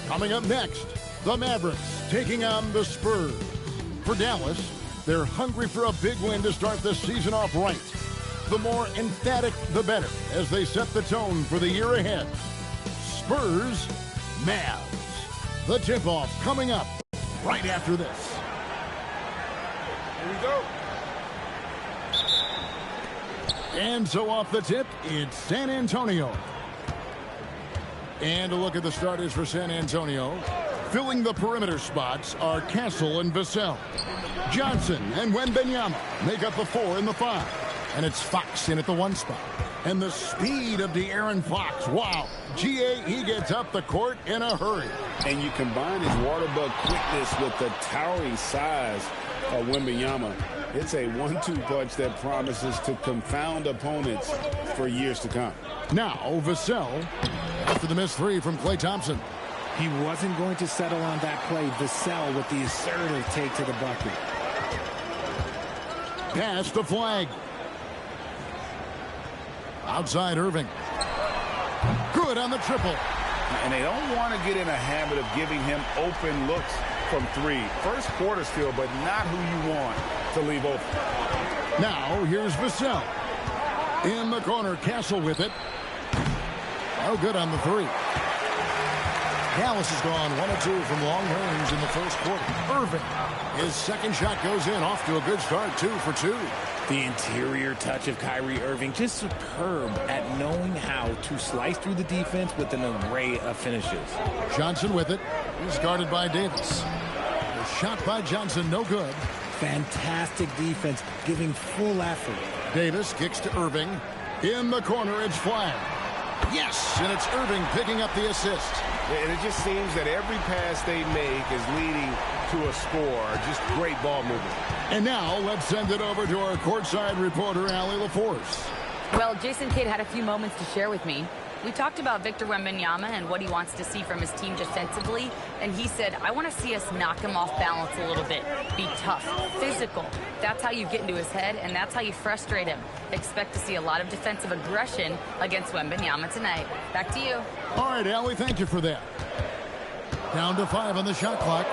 Coming up next, the Mavericks taking on the Spurs. For Dallas, they're hungry for a big win to start the season off right. The more emphatic, the better, as they set the tone for the year ahead. Spurs, Mavs. The tip-off coming up right after this. Here we go. And so off the tip, it's San Antonio. And a look at the starters for San Antonio. Filling the perimeter spots are Castle and Vassell. Johnson and Wembanyama make up the 4 and the 5. And it's Fox in at the 1 spot. And the speed of De'Aaron Fox. Wow. G.A., he gets up the court in a hurry. And you combine his water bug quickness with the towering size of Wembanyama. It's a 1-2 punch that promises to confound opponents for years to come. Now, Vassell, after the missed 3 from Klay Thompson. He wasn't going to settle on that play. Vassell with the assertive take to the bucket. Pass the flag. Outside Irving. Good on the triple. And they don't want to get in a habit of giving him open looks from 3. First quarter still, but not who you want to leave open. Now, here's Vassell. In the corner, Castle with it. No good on the 3. Dallas has gone 1 of 2 from long range in the first quarter. Irving, his second shot goes in, off to a good start, 2 for 2. The interior touch of Kyrie Irving, just superb at knowing how to slice through the defense with an array of finishes. Johnson with it. He's guarded by Davis. The shot by Johnson, no good. Fantastic defense, giving full effort. Davis kicks to Irving. In the corner, it's flag. Yes, and it's Irving picking up the assist. And it just seems that every pass they make is leading to a score. Just great ball movement. And now let's send it over to our courtside reporter, Allie LaForce. Well, Jason Kidd had a few moments to share with me. We talked about Victor Wembanyama and what he wants to see from his team defensively, and he said, I want to see us knock him off balance a little bit, be tough, physical. That's how you get into his head, and that's how you frustrate him. Expect to see a lot of defensive aggression against Wembanyama tonight. Back to you. All right, Allie, thank you for that. Down to 5 on the shot clock.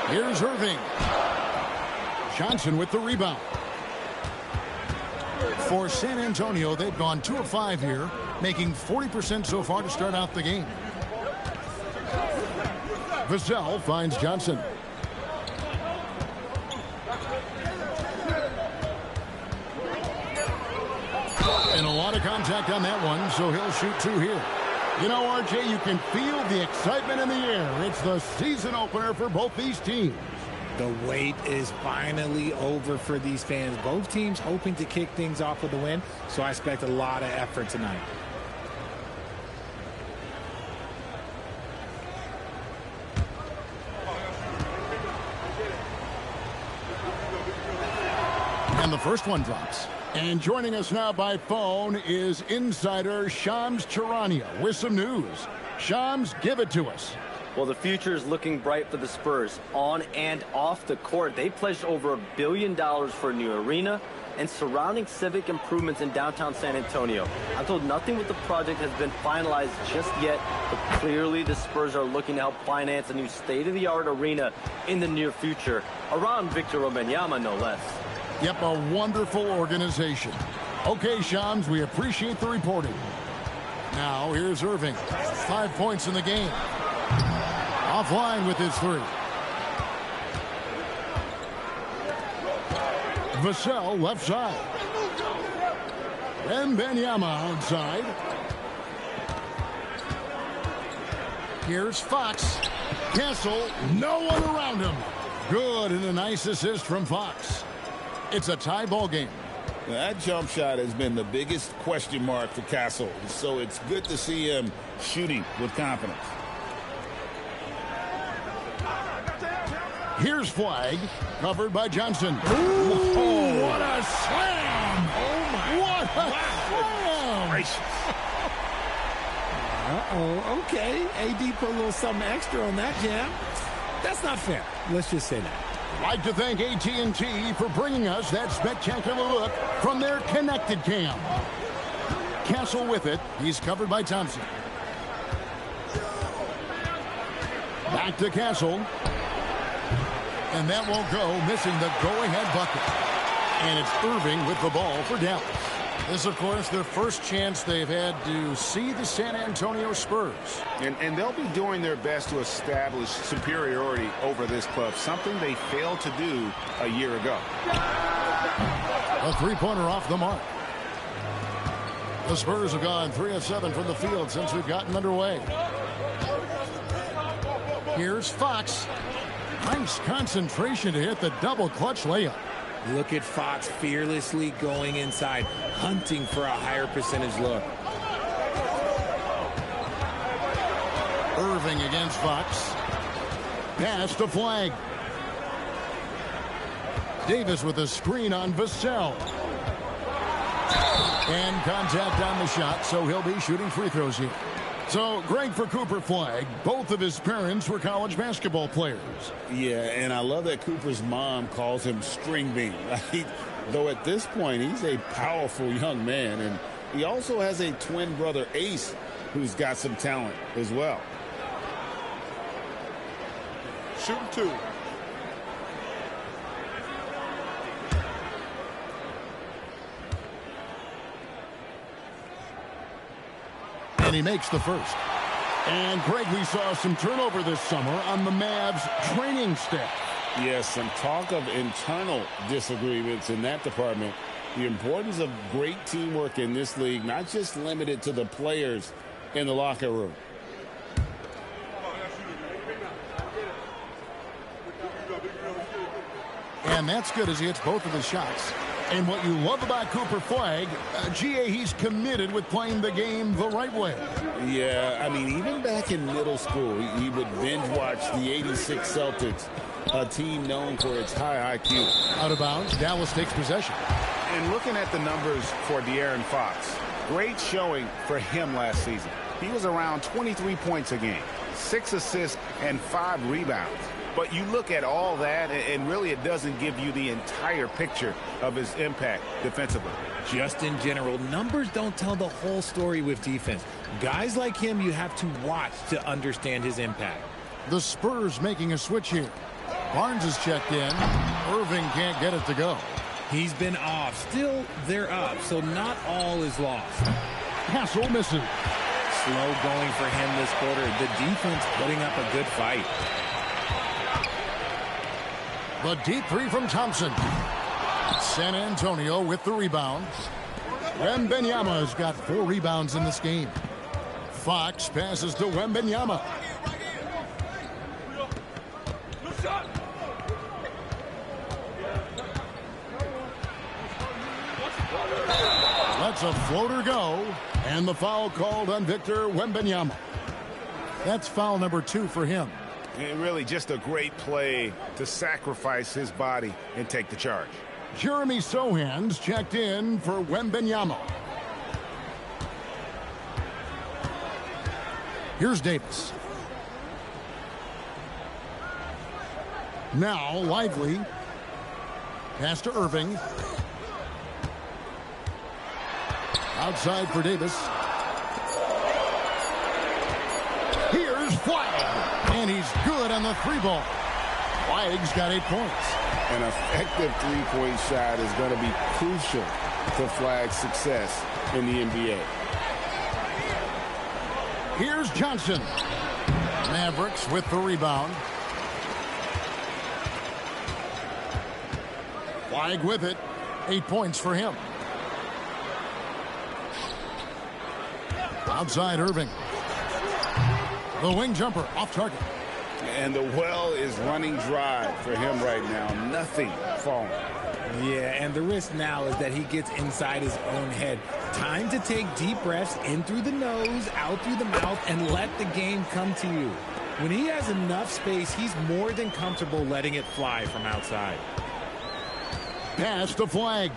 Here's Irving. Johnson with the rebound. For San Antonio, they've gone 2 of 5 here, making 40% so far to start out the game. Vassell finds Johnson. And a lot of contact on that one, so he'll shoot 2 here. You know, RJ, you can feel the excitement in the air. It's the season opener for both these teams. The wait is finally over for these fans. Both teams hoping to kick things off with a win, so I expect a lot of effort tonight. And the first one drops. And joining us now by phone is insider Shams Charania with some news. Shams, give it to us. Well, the future is looking bright for the Spurs. On and off the court, they pledged over $1 billion for a new arena and surrounding civic improvements in downtown San Antonio. I'm told nothing with the project has been finalized just yet, but clearly the Spurs are looking to help finance a new state-of-the-art arena in the near future, around Victor Wembanyama, no less. Yep, a wonderful organization. Okay, Shams, we appreciate the reporting. Now, here's Irving. 5 points in the game. Offline with his 3. Vassell left side. Wembanyama outside. Here's Fox. Castle, no one around him. Good, and a nice assist from Fox. It's a tie ball game. That jump shot has been the biggest question mark for Castle, so it's good to see him shooting with confidence. Here's flag, covered by Johnson. Ooh, What a slam! Oh, my. What a slam! Gracious. Uh-oh, okay. AD put a little something extra on that jam. That's not fair. Let's just say that. Like to thank AT&T for bringing us that spectacular look from their connected cam. Castle with it. He's covered by Thompson. Back to Castle. And that won't go, missing the go-ahead bucket. And it's Irving with the ball for Dallas. This, of course, their first chance they've had to see the San Antonio Spurs. And they'll be doing their best to establish superiority over this club, something they failed to do a year ago. A three-pointer off the mark. The Spurs have gone 3 of 7 from the field since we've gotten underway. Here's Fox. Nice concentration to hit the double clutch layup. Look at Fox fearlessly going inside, hunting for a higher percentage look. Irving against Fox. Pass to Flag. Davis with a screen on Vassell. And contact on the shot, so he'll be shooting free throws here. So, Greg, for Cooper Flag, both of his parents were college basketball players. Yeah, and I love that Cooper's mom calls him String Bean. Though at this point, he's a powerful young man, and he also has a twin brother, Ace, who's got some talent as well. Shooting 2. And he makes the first. And, Greg, we saw some turnover this summer on the Mavs training staff. Yes, some talk of internal disagreements in that department. The importance of great teamwork in this league, not just limited to the players in the locker room. And that's good as he hits both of his shots. And what you love about Cooper Flag, GA, he's committed with playing the game the right way. Yeah, I mean, even back in middle school, he would binge watch the '86 Celtics, a team known for its high IQ. Out of bounds, Dallas takes possession. And looking at the numbers for De'Aaron Fox, great showing for him last season. He was around 23 points a game, 6 assists, and 5 rebounds. But you look at all that, and really it doesn't give you the entire picture of his impact defensively. Just in general, numbers don't tell the whole story with defense. Guys like him, you have to watch to understand his impact. The Spurs making a switch here. Barnes is checked in. Irving can't get it to go. He's been off. Still, they're up, so not all is lost. Hassel misses. Slow going for him this quarter. The defense putting up a good fight. The deep three from Thompson. San Antonio with the rebound. Wembanyama's got 4 rebounds in this game. Fox passes to Wembanyama. Lets a floater go. And the foul called on Victor Wembanyama. That's foul number 2 for him. And really just a great play to sacrifice his body and take the charge. Jeremy Sohan's checked in for Wembanyama. Here's Davis. Now Lively. Pass to Irving. Outside for Davis. Here's Flag. And he's good on the 3-ball. Flag's got 8 points. An effective 3-point shot is going to be crucial to Flag's success in the NBA. Here's Johnson. Mavericks with the rebound. Flag with it. 8 points for him. Outside Irving. The wing jumper off target. And the well is running dry for him right now. Nothing falling. Yeah, and the risk now is that he gets inside his own head. Time to take deep breaths in through the nose, out through the mouth, and let the game come to you. When he has enough space, he's more than comfortable letting it fly from outside. Pass to Flag.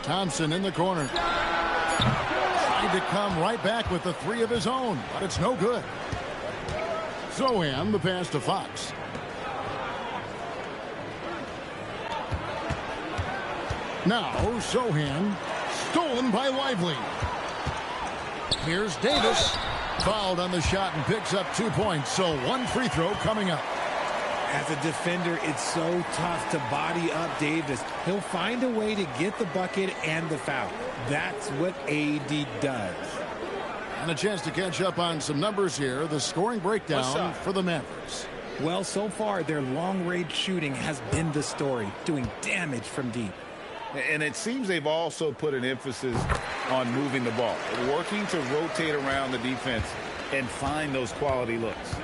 Thompson in the corner. Tried to come right back with the 3 of his own, but it's no good. Sohan, the pass to Fox. Now, Sohan, stolen by Lively. Here's Davis. Fouled on the shot and picks up 2 points. So 1 free throw coming up. As a defender, it's so tough to body up Davis. He'll find a way to get the bucket and the foul. That's what AD does. And a chance to catch up on some numbers here. The scoring breakdown for the Mavericks. Well, so far, their long-range shooting has been the story, doing damage from deep. And it seems they've also put an emphasis on moving the ball, working to rotate around the defense and find those quality looks.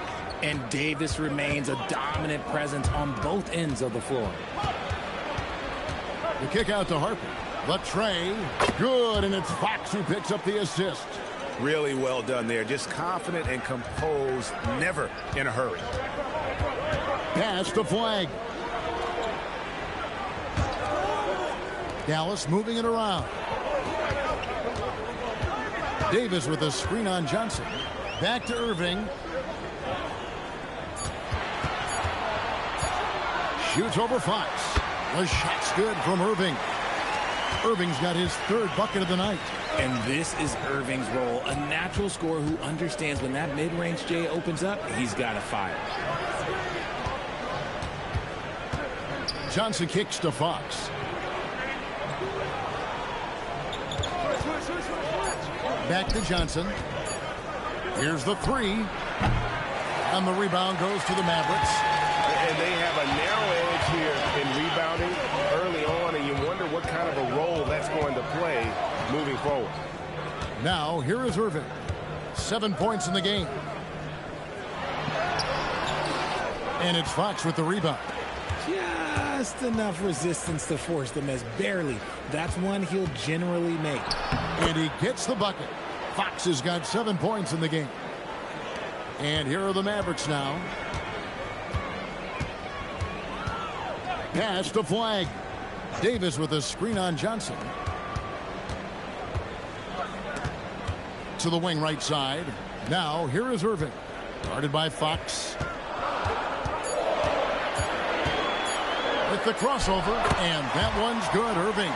And Davis remains a dominant presence on both ends of the floor. The kick out to Harper. The tray. Good, and it's Fox who picks up the assist. Really well done there. Just confident and composed, never in a hurry. Pass to Flag. Dallas moving it around. Davis with a screen on Johnson. Back to Irving. Shoots over Fox. The shot's good from Irving. Irving's got his 3rd bucket of the night. And this is Irving's role, a natural scorer who understands when that mid-range J opens up, he's got to fire. Johnson kicks to Fox. Back to Johnson. Here's the 3. And the rebound goes to the Mavericks. And they have a narrow edge here in rebounding early on, and you wonder what kind of a role that's going to play moving forward. Now, here is Irving. 7 points in the game. And it's Fox with the rebound. Just enough resistance to force the miss. Barely. That's one he'll generally make. And he gets the bucket. Fox has got 7 points in the game. And here are the Mavericks now. Pass to Flag. Davis with a screen on Johnson. To the wing right side. Now, here is Irving. Guarded by Fox. With the crossover, and that one's good, Irving.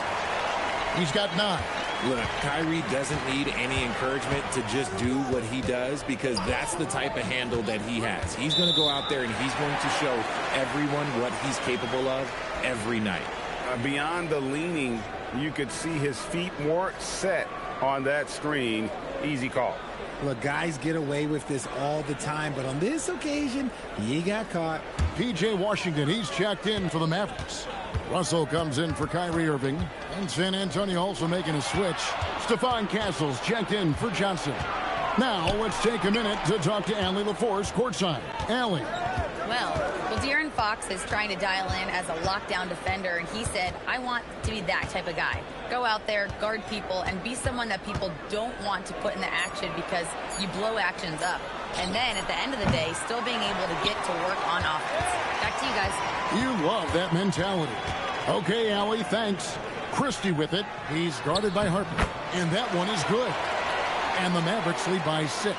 He's got 9. Look, Kyrie doesn't need any encouragement to just do what he does because that's the type of handle that he has. He's going to go out there and he's going to show everyone what he's capable of every night. Beyond the leaning, you could see his feet more set on that screen. Easy call. Look, guys get away with this all the time, but on this occasion, he got caught. P.J. Washington, he's checked in for the Mavericks. Russell comes in for Kyrie Irving. And San Antonio also making a switch. Stephon Castle's checked in for Johnson. Now, let's take a minute to talk to Allie LaForce courtside. Allie. Well, De'Aaron Fox is trying to dial in as a lockdown defender, and he said, I want to be that type of guy. Go out there, guard people, and be someone that people don't want to put in the action because you blow actions up. And then, at the end of the day, still being able to get to work on offense. Back to you guys. You love that mentality. Okay, Allie, thanks. Christie with it. He's guarded by Harper. And that one is good. And the Mavericks lead by 6.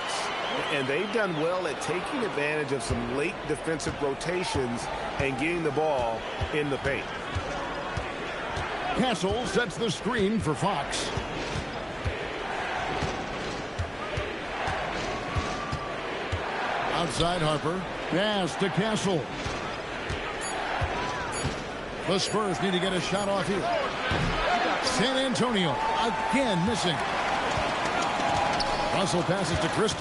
And they've done well at taking advantage of some late defensive rotations and getting the ball in the paint. Castle sets the screen for Fox. Outside Harper. Pass to Castle. The Spurs need to get a shot off here. San Antonio again missing. Russell passes to Christie.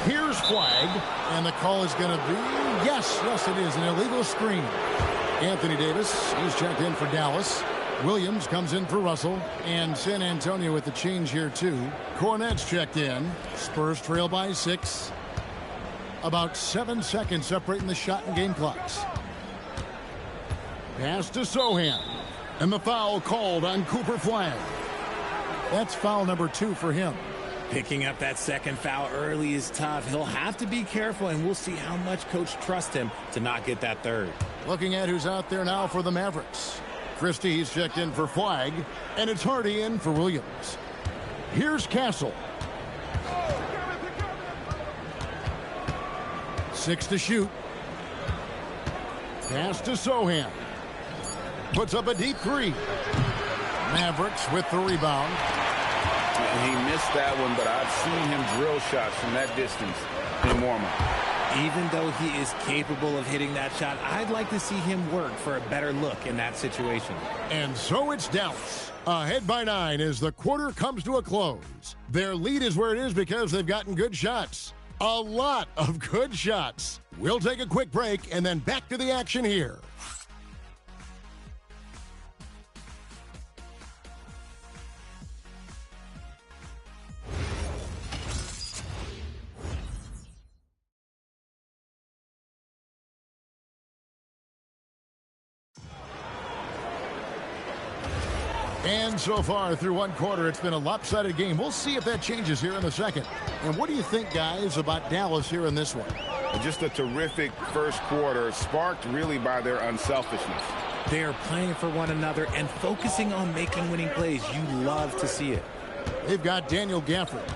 Here's Flag, and the call is going to be, yes, it is, an illegal screen. Anthony Davis, he's checked in for Dallas. Williams comes in for Russell, and San Antonio with the change here too. Cornette's checked in. Spurs trail by 6. About 7 seconds separating the shot and game clocks. Pass to Sohan, and the foul called on Cooper Flag. That's foul number 2 for him. Picking up that second foul early is tough. He'll have to be careful, and we'll see how much coach trusts him to not get that third. Looking at who's out there now for the Mavericks. Christie, he's checked in for Flag, and it's Hardy in for Williams. Here's Castle. 6 to shoot. Pass to Sohan. puts up a deep three. Mavericks with the rebound. He missed that one, but I've seen him drill shots from that distance in warm-up. Even though he is capable of hitting that shot, I'd like to see him work for a better look in that situation. And so it's Dallas, ahead by 9 as the quarter comes to a close. Their lead is where it is because they've gotten good shots. A lot of good shots. We'll take a quick break and then back to the action here. And so far through one quarter, it's been a lopsided game. We'll see if that changes here in the second. And what do you think, guys, about Dallas here in this one? Just a terrific first quarter, sparked really by their unselfishness. They are playing for one another and focusing on making winning plays. You love to see it. They've got Daniel Gafford.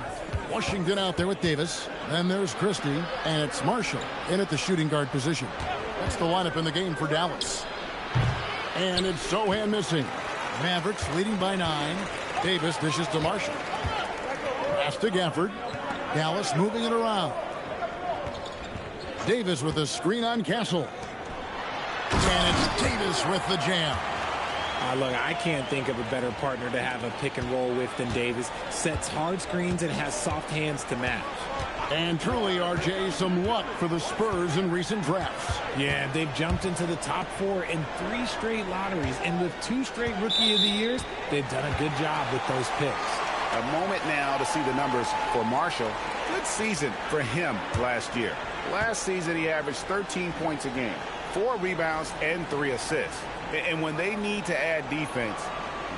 Washington out there with Davis. Then there's Christie, and it's Marshall in at the shooting guard position. That's the lineup in the game for Dallas. And it's Sohan missing. Mavericks leading by 9. Davis dishes to Marshall. Pass to Gafford. Dallas moving it around. Davis with a screen on Castle. And it's Davis with the jam. Look, I can't think of a better partner to have a pick and roll with than Davis. Sets hard screens and has soft hands to match. And truly, RJ, some luck for the Spurs in recent drafts. Yeah, they've jumped into the top 4 in 3 straight lotteries. And with 2 straight Rookie of the Years, they've done a good job with those picks. A moment now to see the numbers for Marshall. Good season for him last year. Last season, he averaged 13 points a game, 4 rebounds, and 3 assists. And when they need to add defense,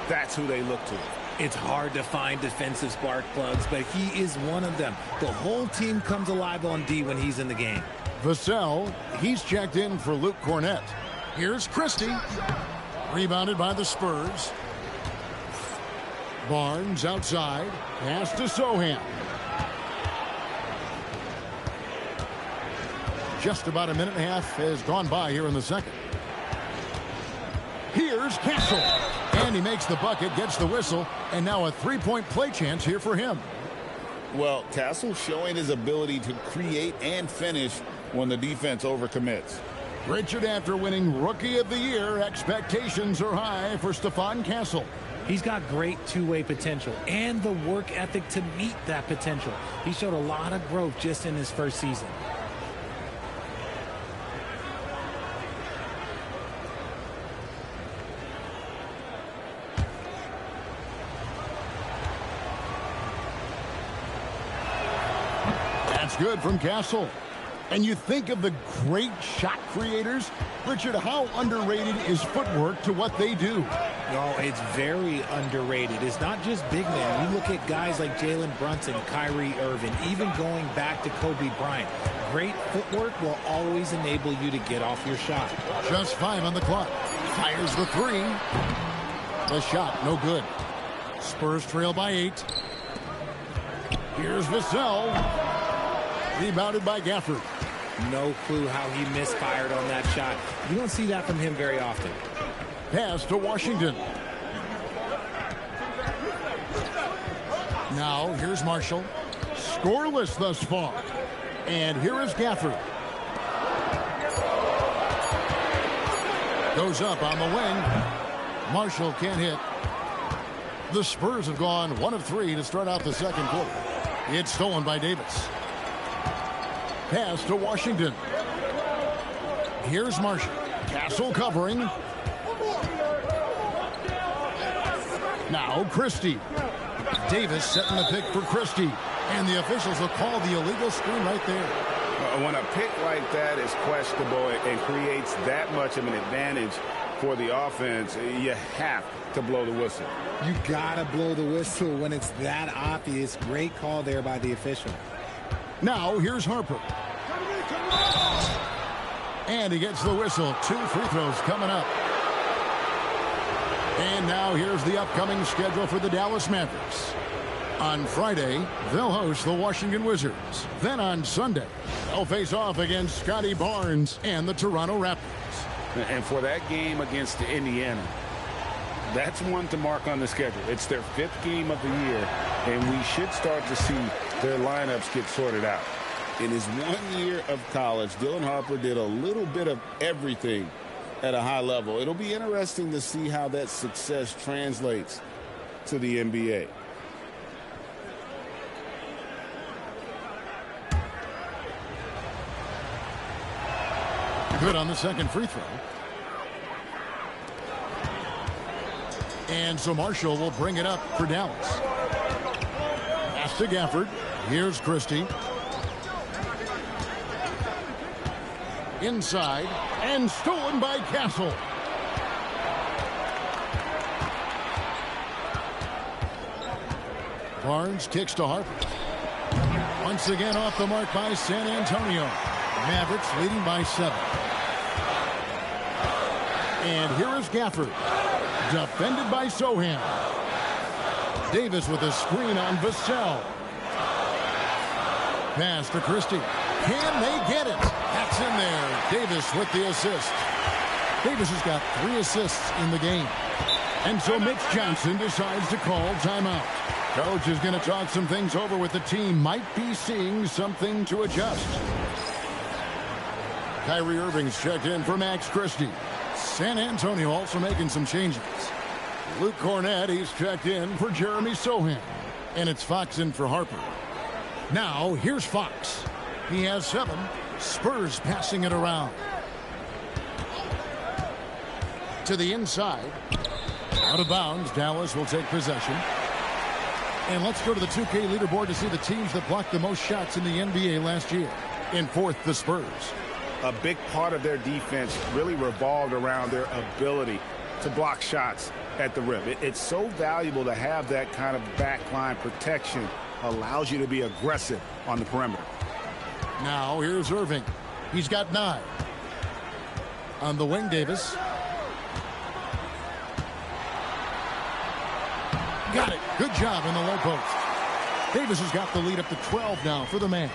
that's who they look to. It's hard to find defensive spark plugs, but he is one of them. The whole team comes alive on D when he's in the game. Vassell, he's checked in for Luke Cornett. Here's Christie. Rebounded by the Spurs. Barnes outside. Pass to Sohan. Just about a minute and a half has gone by here in the second. Here's Castle. And he makes the bucket, gets the whistle, and now a three-point play chance here for him. Well, Castle showing his ability to create and finish when the defense overcommits. Richard, after winning Rookie of the Year, expectations are high for Stephon Castle. He's got great two-way potential and the work ethic to meet that potential. He showed a lot of growth just in his first season. Good from Castle. And you think of the great shot creators. Richard, how underrated is footwork to what they do? No, it's very underrated. It's not just big men. You look at guys like Jalen Brunson, Kyrie Irving, even going back to Kobe Bryant. Great footwork will always enable you to get off your shot. Just 5 on the clock. Fires the 3. The shot, no good. Spurs trail by 8. Here's Vassell. Rebounded by Gafford. No clue how he misfired on that shot. You don't see that from him very often. Pass to Washington. Now, here's Marshall. Scoreless thus far. And here is Gafford. Goes up on the wing. Marshall can't hit. The Spurs have gone 1 of 3 to start out the second quarter. It's stolen by Davis. Pass to Washington. Here's Marshall. Castle covering. Now Christie. Davis setting the pick for Christie. And the officials will call the illegal screen right there. When a pick like that is questionable and creates that much of an advantage for the offense, you have to blow the whistle. You gotta blow the whistle when it's that obvious. Great call there by the official. Now here's Harper. And he gets the whistle. 2 free throws coming up. And now here's the upcoming schedule for the Dallas Mavericks. On Friday, they'll host the Washington Wizards. Then on Sunday, they'll face off against Scotty Barnes and the Toronto Raptors. And for that game against Indiana, that's one to mark on the schedule. It's their 5th game of the year, and we should start to see their lineups get sorted out. In his 1 year of college, Dylan Harper did a little bit of everything at a high level. It'll be interesting to see how that success translates to the NBA. Good on the second free throw. And so Marshall will bring it up for Dallas. Pass to Gafford. Here's Christie. Inside and stolen by Castle. Barnes kicks to Harper. Once again off the mark by San Antonio. Mavericks leading by 7. And here is Gafford. Defended by Sohan. Davis with a screen on Vassell. Pass to Christie. Can they get it? That's in there. Davis with the assist. Davis has got 3 assists in the game. And so Mitch Johnson decides to call timeout. Coach is going to talk some things over with the team. Might be seeing something to adjust. Kyrie Irving's checked in for Max Christie. San Antonio also making some changes. Luke Cornett, he's checked in for Jeremy Sohan. And it's Fox in for Harper. Now, here's Fox. He has 7. Spurs passing it around. To the inside. Out of bounds. Dallas will take possession. And let's go to the 2K leaderboard to see the teams that blocked the most shots in the NBA last year. In 4th, the Spurs. A big part of their defense really revolved around their ability to block shots at the rim. It's so valuable to have that kind of backline protection. Allows you to be aggressive on the perimeter. Now here's Irving. He's got 9. On the wing, Davis. Got it. Good job in the low post. Davis has got the lead up to 12 now for the Mavs.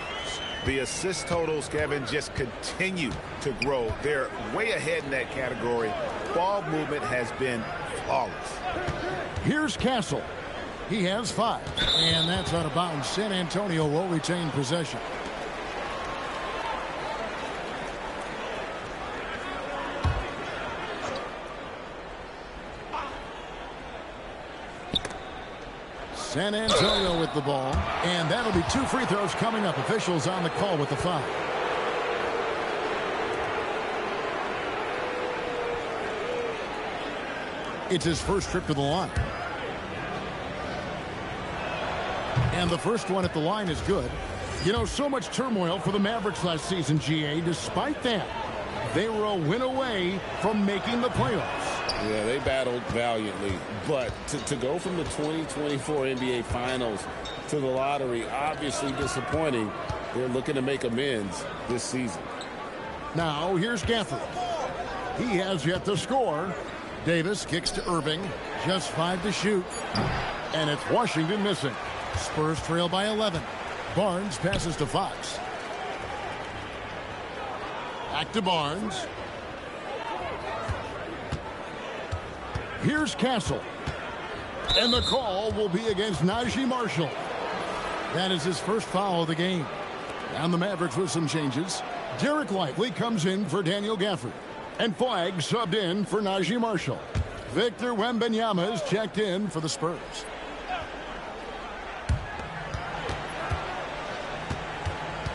The assist totals, Kevin, just continue to grow. They're way ahead in that category. Ball movement has been flawless. Here's Castle. He has 5. And that's out of bounds. San Antonio will retain possession. San Antonio with the ball. And that'll be 2 free throws coming up. Officials on the call with the foul. It's his first trip to the line. And the first one at the line is good. You know, so much turmoil for the Mavericks last season, GA. Despite that, they were a win away from making the playoffs. Yeah, they battled valiantly. But to go from the 2024 NBA Finals to the lottery, obviously disappointing. They're looking to make amends this season. Now, here's Gafford. He has yet to score. Davis kicks to Irving. Just 5 to shoot. And it's Washington missing. Spurs trail by 11. Barnes passes to Fox. Back to Barnes. Here's Castle. And the call will be against Najee Marshall. That is his first foul of the game. And the Mavericks with some changes. Derek Lively comes in for Daniel Gafford. And Flagg subbed in for Najee Marshall. Victor Wembanyama is checked in for the Spurs.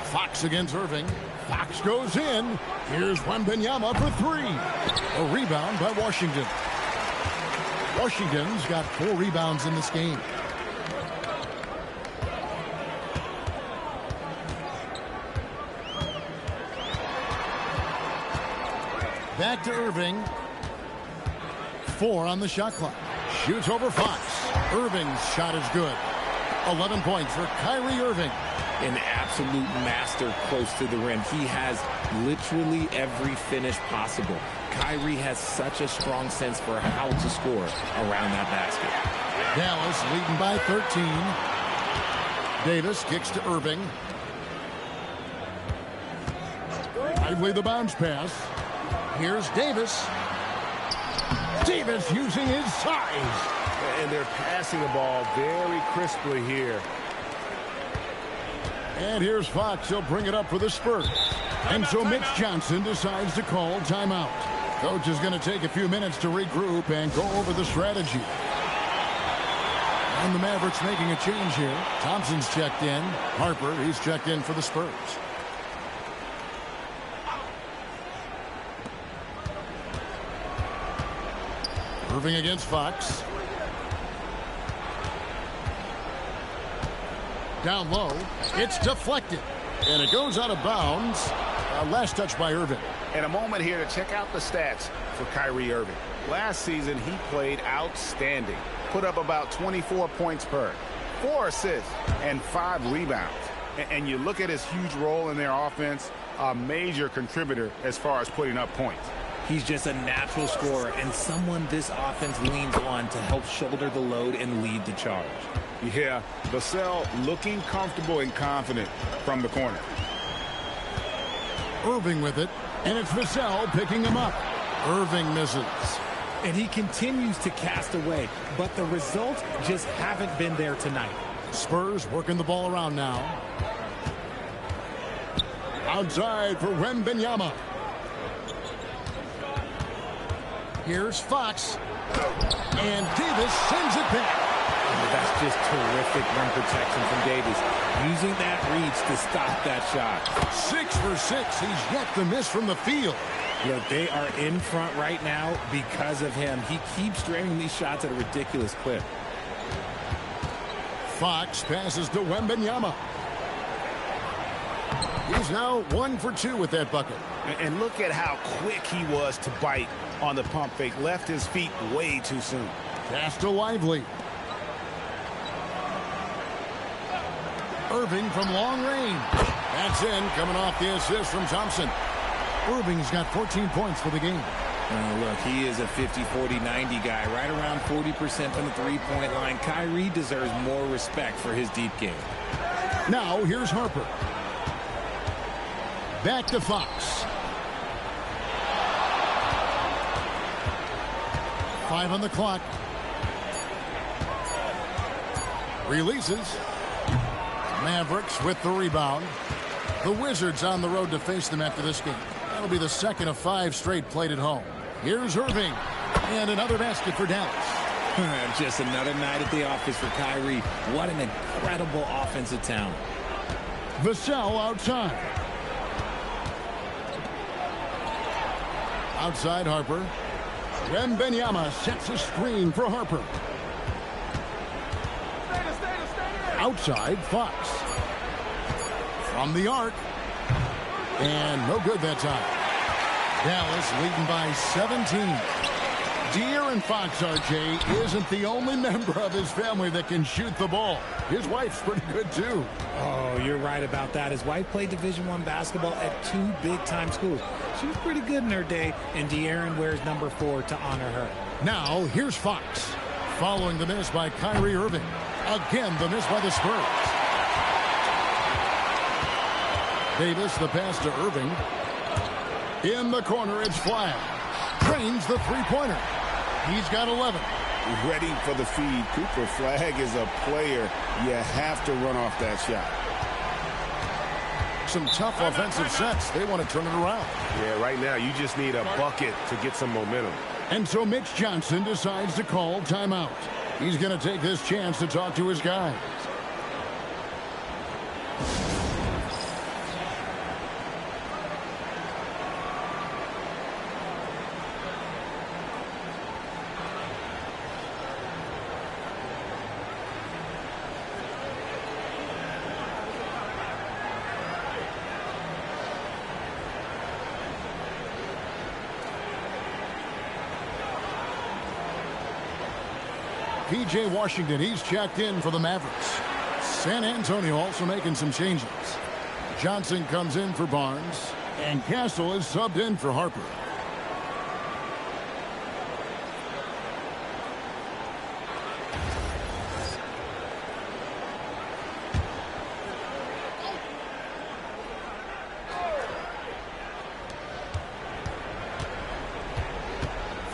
Fox against Irving. Fox goes in. Here's Wembanyama for 3. A rebound by Washington. Washington's got 4 rebounds in this game. Back to Irving. 4 on the shot clock. Shoots over Fox. Irving's shot is good. 11 points for Kyrie Irving. An absolute master close to the rim. He has literally every finish possible. Kyrie has such a strong sense for how to score around that basket. Dallas leading by 13. Davis kicks to Irving. Lively the bounce pass. Here's Davis. Davis using his size. And they're passing the ball very crisply here. And here's Fox. He'll bring it up for the Spurs. And so Mitch Johnson decides to call timeout. Coach is going to take a few minutes to regroup and go over the strategy. And the Mavericks making a change here. Thompson's checked in. Harper, he's checked in for the Spurs. Irving against Fox. Down low. It's deflected. And it goes out of bounds. Last touch by Irving. And a moment here to check out the stats for Kyrie Irving. Last season, he played outstanding. Put up about 24 points per, 4 assists, and 5 rebounds. And you look at his huge role in their offense, a major contributor as far as putting up points. He's just a natural scorer and someone this offense leans on to help shoulder the load and lead the charge. Yeah, Vassell looking comfortable and confident from the corner. Irving with it, and it's Vassell picking him up. Irving misses. And he continues to cast away, but the results just haven't been there tonight. Spurs working the ball around now. Outside for Wembanyama. Here's Fox. And Davis sends it back. That's just terrific rim protection from Davis. Using that reach to stop that shot. 6 for 6. He's yet to miss from the field. Look, they are in front right now because of him. He keeps draining these shots at a ridiculous clip. Fox passes to Wembanyama. He's now 1 for 2 with that bucket. And look at how quick he was to bite on the pump fake. Left his feet way too soon. Pass to Lively. Irving from long range. That's in, coming off the assist from Thompson. Irving's got 14 points for the game. Oh, look, he is a 50, 40, 90 guy, right around 40% from the three-point line. Kyrie deserves more respect for his deep game. Now, here's Harper. Back to Fox. 5 on the clock. Releases. Mavericks with the rebound. The Wizards on the road to face them after this game. That'll be the second of 5 straight played at home. Here's Irving. And another basket for Dallas. Just another night at the office for Kyrie. What an incredible offensive talent. Vassell outside. Outside Harper. Wembanyama sets a screen for Harper. Outside Fox. From the arc. And no good that time. Dallas leading by 17. De'Aaron Fox, RJ, isn't the only member of his family that can shoot the ball. His wife's pretty good, too. Oh, you're right about that. His wife played Division I basketball at 2 big-time schools. She was pretty good in her day, and De'Aaron wears number 4 to honor her. Now, here's Fox. Following the miss by Kyrie Irving. Again, the miss by the Spurs. Davis, the pass to Irving. In the corner, it's Flagg. Drains the three-pointer. He's got 11. Ready for the feed. Cooper Flagg is a player. You have to run off that shot. Some tough offensive sets. They want to turn it around. Yeah, right now you just need a bucket to get some momentum. And so Mitch Johnson decides to call timeout. He's going to take this chance to talk to his guys. P.J. Washington, he's checked in for the Mavericks. San Antonio also making some changes. Johnson comes in for Barnes, and Castle is subbed in for Harper.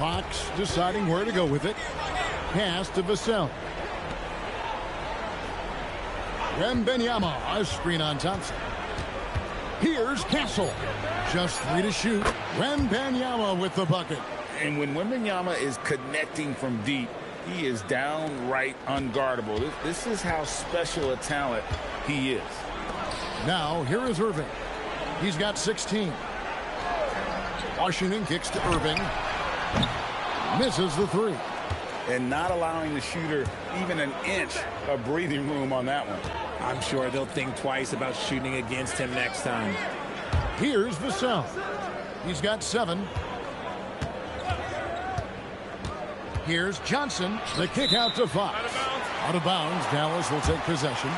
Fox deciding where to go with it. Pass to Vassell. Wembanyama, a screen on Thompson. Here's Castle. Just 3 to shoot. Wembanyama with the bucket. And when Wembanyama is connecting from deep, he is downright unguardable. This is how special a talent he is. Now, here is Irving. He's got 16. Washington kicks to Irving. Misses the 3. And not allowing the shooter even an inch of breathing room on that one. I'm sure they'll think twice about shooting against him next time. Here's Vassell. He's got 7. Here's Johnson. The kick out to Fox. Out of bounds. Dallas will take possession.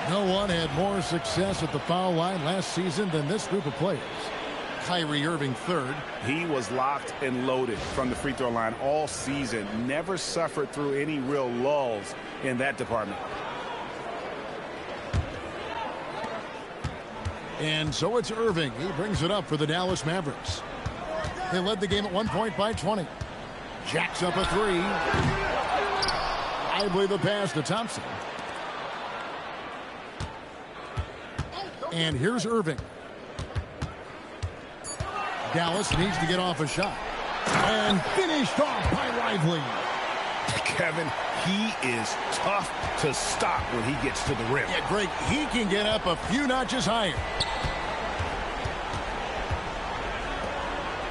No one had more success at the foul line last season than this group of players. Kyrie Irving third. He was locked and loaded from the free throw line all season. Never suffered through any real lulls in that department. And so it's Irving. He brings it up for the Dallas Mavericks. They led the game at 1 point by 20. Jacks up a 3. I believe the pass to Thompson. And here's Irving. Dallas needs to get off a shot. And finished off by Lively. Kevin, he is tough to stop when he gets to the rim. Yeah, Greg, he can get up a few notches higher.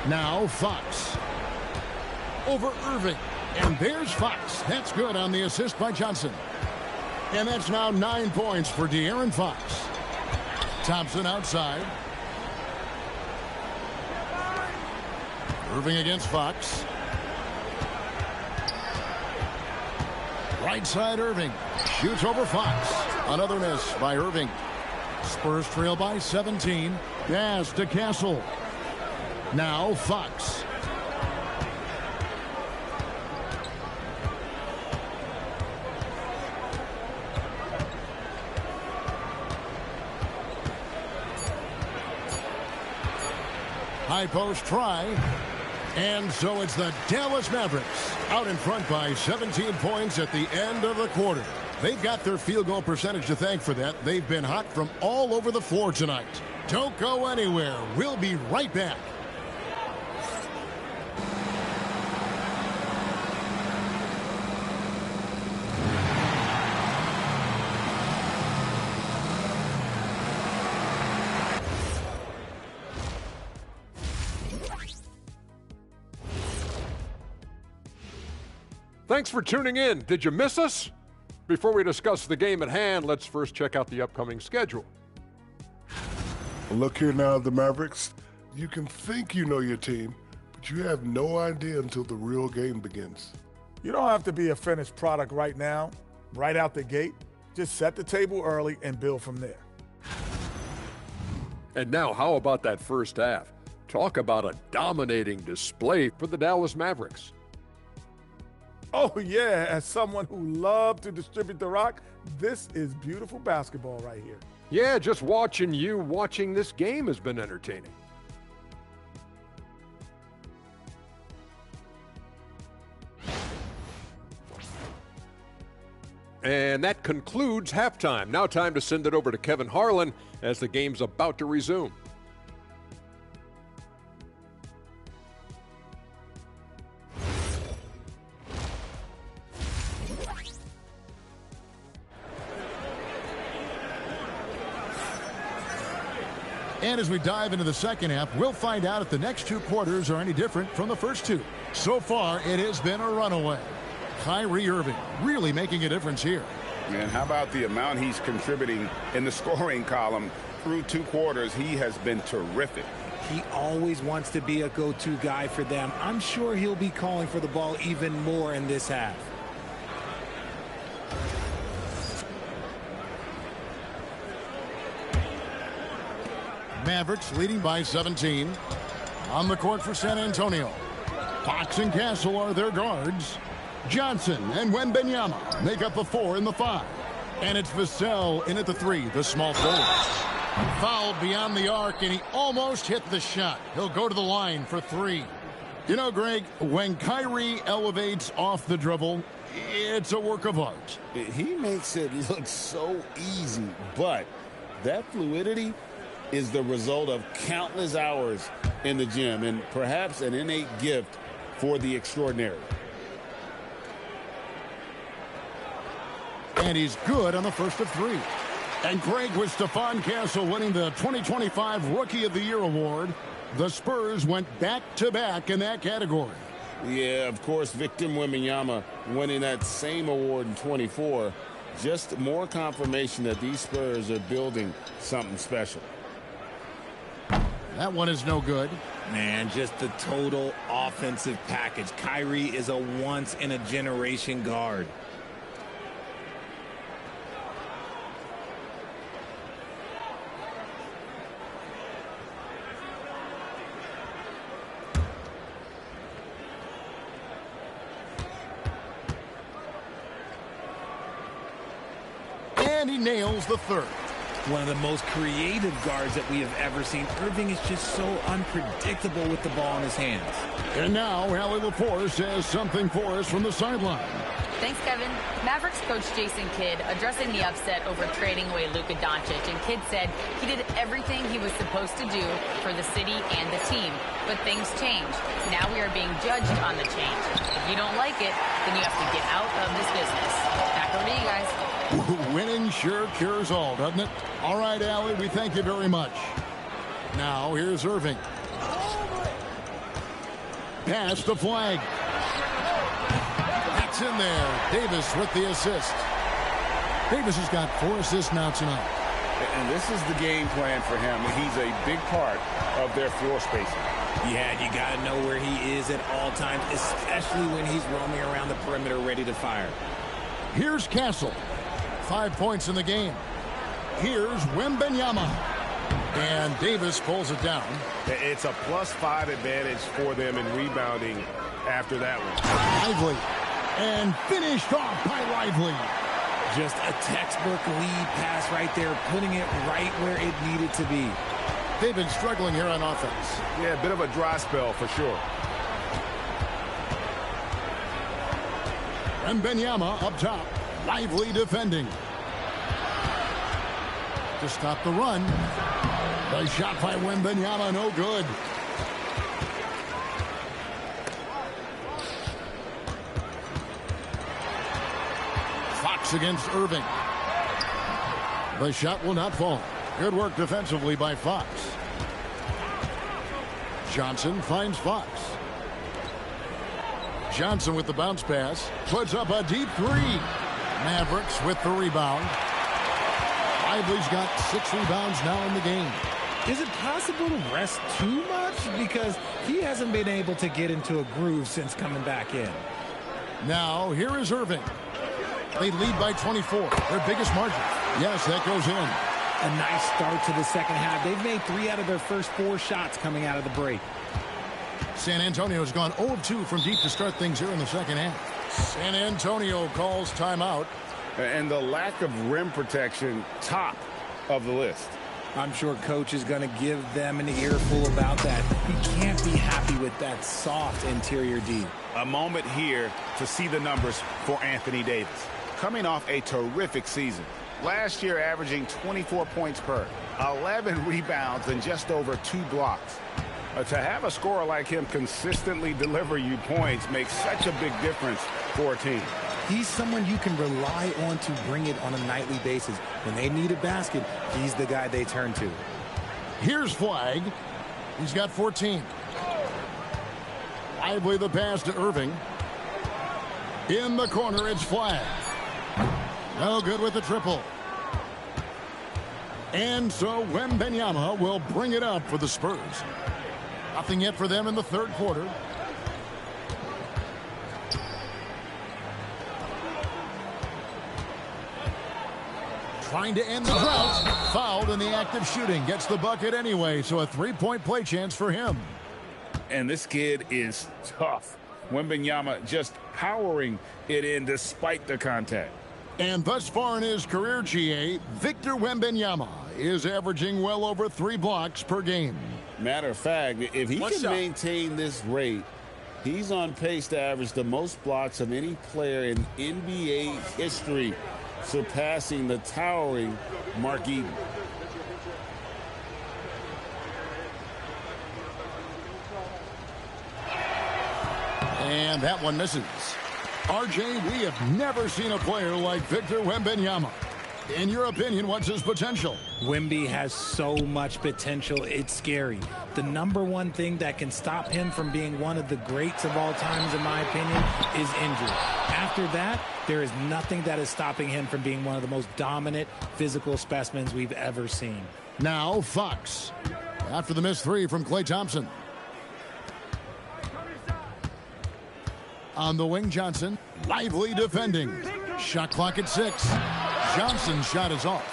Now Fox. Over Irving. And there's Fox. That's good on the assist by Johnson. And that's now 9 points for De'Aaron Fox. Thompson outside. Irving against Fox. Right side Irving. Shoots over Fox. Another miss by Irving. Spurs trail by 17. Pass to Castle. Now Fox. High post try. And so it's the Dallas Mavericks out in front by 17 points at the end of the quarter. They've got their field goal percentage to thank for that. They've been hot from all over the floor tonight. Don't go anywhere. We'll be right back. Thanks for tuning in. Did you miss us? Before we discuss the game at hand, let's first check out the upcoming schedule. Look here now, the Mavericks. You can think you know your team, but you have no idea until the real game begins. You don't have to be a finished product right now, right out the gate. Just set the table early and build from there. And now, how about that first half? Talk about a dominating display for the Dallas Mavericks. Oh, yeah, as someone who loved to distribute the rock, this is beautiful basketball right here. Yeah, just watching this game has been entertaining. And that concludes halftime. Now time to send it over to Kevin Harlan as the game's about to resume. And as we dive into the second half, we'll find out if the next 2 quarters are any different from the first 2. So far, it has been a runaway. Kyrie Irving really making a difference here. And how about the amount he's contributing in the scoring column through 2 quarters? He has been terrific. He always wants to be a go-to guy for them. I'm sure he'll be calling for the ball even more in this half. Mavericks leading by 17. On the court for San Antonio. Fox and Castle are their guards. Johnson and Wembanyama make up the 4 and the 5. And it's Vassell in at the 3, the small forward. Fouled beyond the arc, and he almost hit the shot. He'll go to the line for 3. You know, Greg, when Kyrie elevates off the dribble, it's a work of art. He makes it look so easy, but that fluidity is the result of countless hours in the gym and perhaps an innate gift for the extraordinary. And he's good on the first of three. And Greg, with Stephon Castle winning the 2025 Rookie of the Year award, the Spurs went back-to-back in that category. Yeah, of course, Victor Wembanyama winning that same award in 24. Just more confirmation that these Spurs are building something special. That one is no good. Man, just the total offensive package. Kyrie is a once-in-a-generation guard. And he nails the third. One of the most creative guards that we have ever seen. Irving is just so unpredictable with the ball in his hands. And now, Allie LaForce has something for us from the sideline. Thanks, Kevin. Mavericks coach Jason Kidd addressing the upset over trading away Luka Doncic. And Kidd said he did everything he was supposed to do for the city and the team. But things changed. Now we are being judged on the change. If you don't like it, then you have to get out of this business. Back over to you guys. Winning sure cures all, doesn't it? All right, Allie, we thank you very much. Now, here's Irving. Pass the flag. That's in there. Davis with the assist. Davis has got 4 assists now tonight. And this is the game plan for him. He's a big part of their floor spacing. Yeah, you got to know where he is at all times, especially when he's roaming around the perimeter ready to fire. Here's Castle. 5 points in the game. Here's Wembanyama. And Davis pulls it down. It's a +5 advantage for them in rebounding after that one. Lively. And finished off by Lively. Just a textbook lead pass right there, putting it right where it needed to be. They've been struggling here on offense. Yeah, a bit of a dry spell for sure. Wembanyama up top. Lively defending. To stop the run. The shot by Wembanyama, no good. Fox against Irving. The shot will not fall. Good work defensively by Fox. Johnson finds Fox. Johnson with the bounce pass. Puts up a deep three. Mavericks with the rebound. Lively's got 6 rebounds now in the game. Is it possible to rest too much? Because he hasn't been able to get into a groove since coming back in. Now, here is Irving. They lead by 24. Their biggest margin. Yes, that goes in. A nice start to the second half. They've made 3 out of their first 4 shots coming out of the break. San Antonio has gone 0-2 from deep to start things here in the second half. San Antonio calls timeout. And the lack of rim protection, top of the list. I'm sure coach is going to give them an earful about that. He can't be happy with that soft interior D. A moment here to see the numbers for Anthony Davis. Coming off a terrific season. Last year averaging 24 points per, 11 rebounds, and just over 2 blocks. To have a scorer like him consistently deliver you points makes such a big difference for a team. He's someone you can rely on to bring it on a nightly basis. When they need a basket, he's the guy they turn to. Here's Flag. He's got 14. Lively the pass to Irving. In the corner, it's Flag. No good with the triple. And so Wembanyama will bring it up for the Spurs. Nothing yet for them in the third quarter. Trying to end the drought. Fouled in the act of shooting. Gets the bucket anyway, so a 3-point play chance for him. And this kid is tough. Wembanyama just powering it in despite the contact. And thus far in his career, GA, Victor Wembanyama is averaging well over 3 blocks per game. Matter of fact, if he can maintain this rate He's on pace to average the most blocks of any player in NBA history, surpassing the towering Mark Eaton. And that one misses. RJ, we have never seen a player like Victor Wembanyama. In your opinion, what's his potential? Wemby has so much potential, it's scary. The number one thing that can stop him from being one of the greats of all times, in my opinion, is injury. After that, there is nothing that is stopping him from being one of the most dominant physical specimens we've ever seen. Now, Fox. After the missed three from Klay Thompson. On the wing, Johnson. Lively defending. Shot clock at 6. Johnson's shot is off.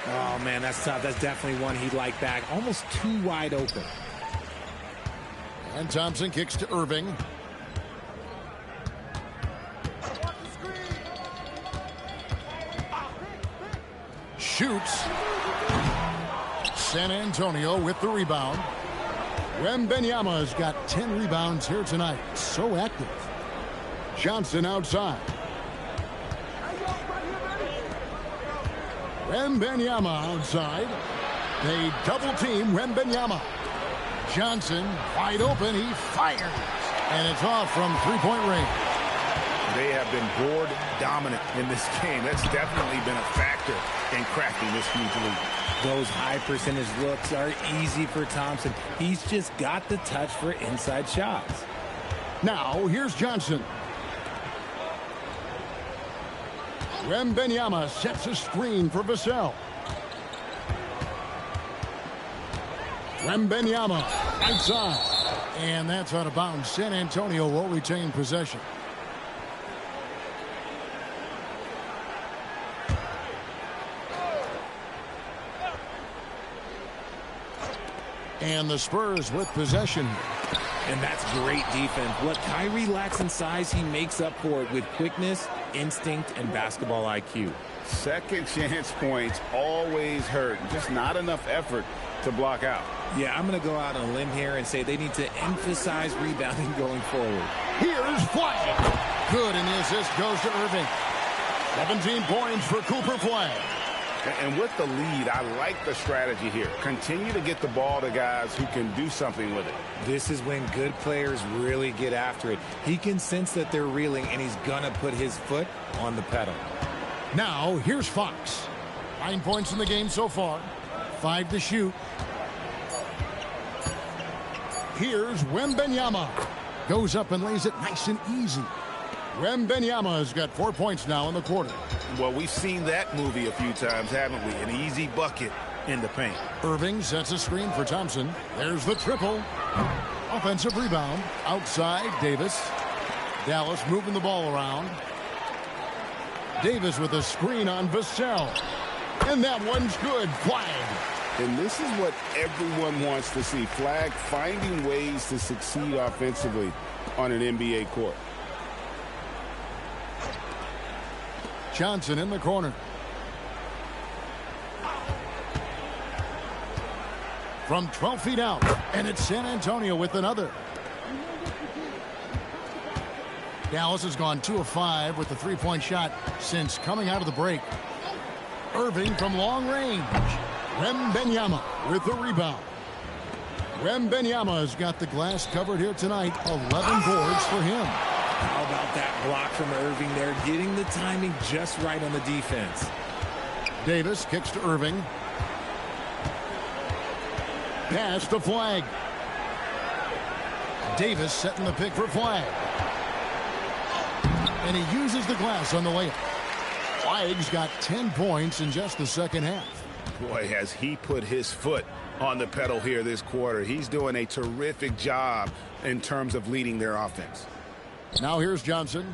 Oh, man, that's tough. That's definitely one he'd like back. Almost too wide open. And Thompson kicks to Irving. Shoots. San Antonio with the rebound. Wembanyama's got 10 rebounds here tonight. So active. Johnson outside. Wembanyama outside. They double team Wembanyama. Johnson wide open. He fires. And it's off from three-point range. They have been board dominant in this game. That's definitely been a factor in cracking this huge lead. Those high percentage looks are easy for Thompson. He's just got the touch for inside shots. Now, here's Johnson. Wembanyama sets a screen for Vassell. Wembanyama outside. And that's out of bounds. San Antonio will retain possession. And the Spurs with possession. And that's great defense. What Kyrie lacks in size, he makes up for it with quickness, instinct, and basketball IQ. Second chance points always hurt. Just not enough effort to block out. Yeah, I'm going to go out on a limb here and say they need to emphasize rebounding going forward. Here's Flagg. Good, and the assist goes to Irving. 17 points for Cooper Flagg. And with the lead, I like the strategy here. Continue to get the ball to guys who can do something with it. This is when good players really get after it. He can sense that they're reeling, and he's going to put his foot on the pedal. Now, here's Fox. 9 points in the game so far. 5 to shoot. Here's Wembanyama. Goes up and lays it nice and easy. Wembanyama's got 4 points now in the quarter. Well, we've seen that movie a few times, haven't we? An easy bucket in the paint. Irving sets a screen for Thompson. There's the triple. Offensive rebound. Outside, Davis. Dallas moving the ball around. Davis with a screen on Vassell. And that one's good. Flagg. And this is what everyone wants to see. Flagg finding ways to succeed offensively on an NBA court. Johnson in the corner. From 12 feet out. And it's San Antonio with another. Dallas has gone 2 of 5 with the three-point shot since coming out of the break. Irving from long range. Wembanyama with the rebound. Wembanyama has got the glass covered here tonight. 11 boards for him. How about that block from Irving there, getting the timing just right on the defense. Davis kicks to Irving. Pass to Flagg. Davis setting the pick for Flagg. And he uses the glass on the layup. Flagg's got 10 points in just the second half. Boy, has he put his foot on the pedal here this quarter. He's doing a terrific job in terms of leading their offense. Now here's Johnson.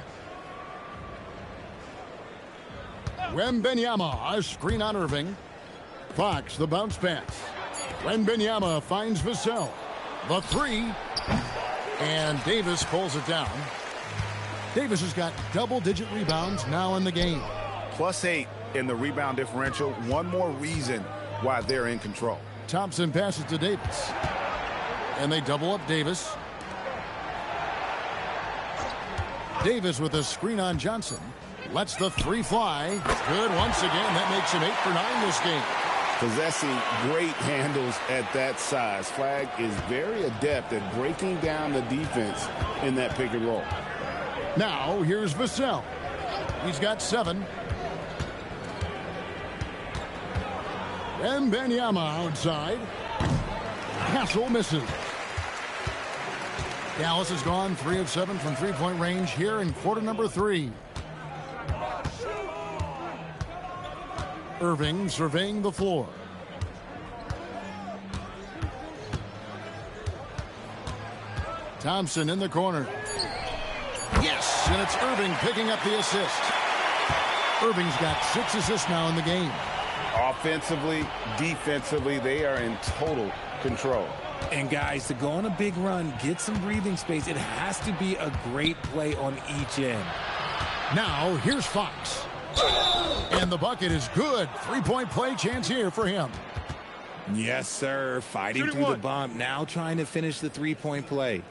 Wembanyama, a screen on Irving. Fox, the bounce pass. Wembanyama finds Vassell. The three. And Davis pulls it down. Davis has got double-digit rebounds now in the game. +8 in the rebound differential. One more reason why they're in control. Thompson passes to Davis. And they double up Davis. Davis with a screen on Johnson. Lets the three fly. Good once again. That makes him 8 for 9 this game. Possessing great handles at that size. Flag is very adept at breaking down the defense in that pick and roll. Now, here's Vassell. He's got 7. Wembanyama outside. Castle misses. Dallas has gone 3 of 7 from three-point range here in quarter number 3. Irving surveying the floor. Thompson in the corner. Yes, and it's Irving picking up the assist. Irving's got 6 assists now in the game. Offensively, defensively, they are in total control. And guys, to go on a big run, get some breathing space, it has to be a great play on each end. Now, here's Fox. And the bucket is good. 3-point play chance here for him. Yes, sir. Fighting through the bump. Now trying to finish the 3-point play.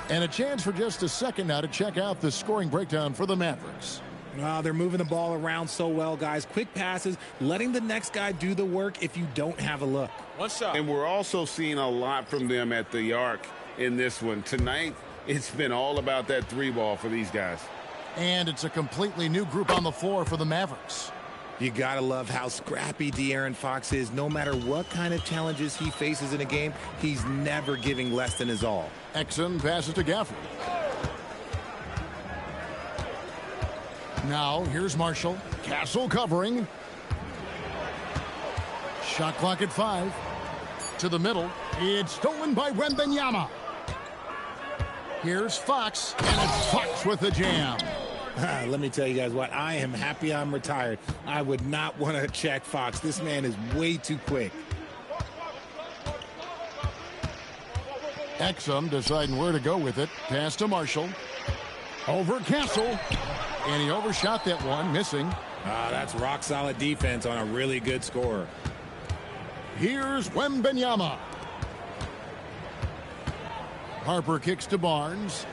And a chance for just a second now to check out the scoring breakdown for the Mavericks. Well, they're moving the ball around so well, guys. Quick passes, letting the next guy do the work if you don't have a look. One shot. And we're also seeing a lot from them at the arc in this one. Tonight, it's been all about that 3-ball for these guys. And it's a completely new group on the floor for the Mavericks. You gotta love how scrappy De'Aaron Fox is. No matter what kind of challenges he faces in a game, he's never giving less than his all. Exum passes to Gafford. Now, here's Marshall. Castle covering. Shot clock at 5. To the middle. It's stolen by Wembanyama. Here's Fox, and it's Fox with the jam. Let me tell you guys what, I am happy I'm retired. I would not want to check Fox. This man is way too quick. Exum deciding where to go with it. Pass to Marshall. Over Castle. And he overshot that one, missing. That's rock-solid defense on a really good scorer. Here's Wembanyama. Harper kicks to Barnes.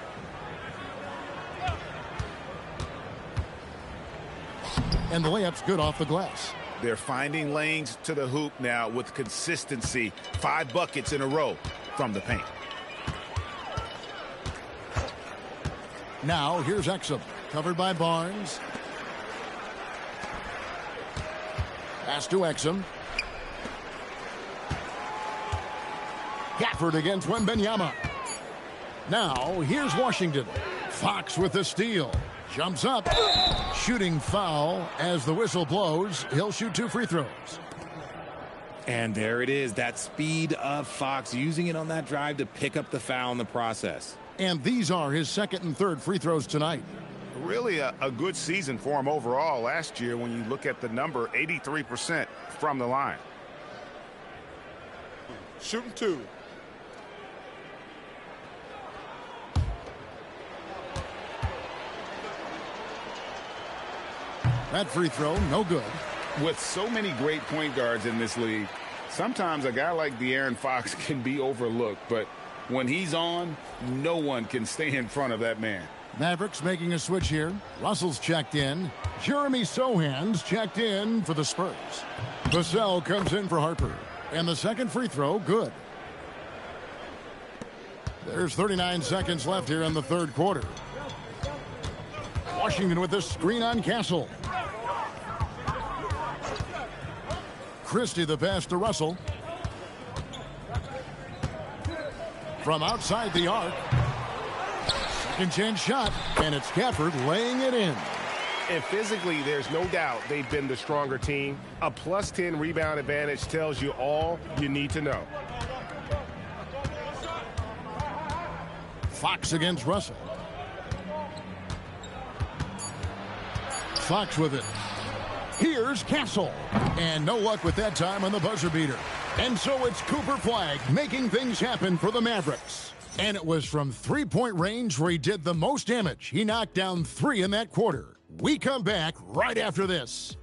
And the layup's good off the glass. They're finding lanes to the hoop now with consistency. 5 buckets in a row from the paint. Now, here's Exum. Covered by Barnes. Pass to Exum. Gafford against Wembanyama. Now, here's Washington. Fox with the steal. Jumps up. Shooting foul as the whistle blows. He'll shoot 2 free throws. And there it is, that speed of Fox, using it on that drive to pick up the foul in the process. And these are his 2nd and 3rd free throws tonight. Really a good season for him overall last year when you look at the number, 83% from the line. Shooting 2. That free throw, no good. With so many great point guards in this league, sometimes a guy like De'Aaron Fox can be overlooked, but when he's on, no one can stay in front of that man. Mavericks making a switch here. Russell's checked in. Jeremy Sohan's checked in for the Spurs. Vassell comes in for Harper. And the 2nd free throw, good. There's 39 seconds left here in the 3rd quarter. Washington with the screen on Castle. Christie the pass to Russell. From outside the arc. Second chance shot, and it's Gafford laying it in. And physically, there's no doubt they've been the stronger team. A +10 rebound advantage tells you all you need to know. Fox against Russell. Fox with it. Here's Castle. And no luck with that time on the buzzer beater. And so it's Cooper Flagg making things happen for the Mavericks. And it was from 3-point range where he did the most damage. He knocked down 3 in that quarter. We come back right after this.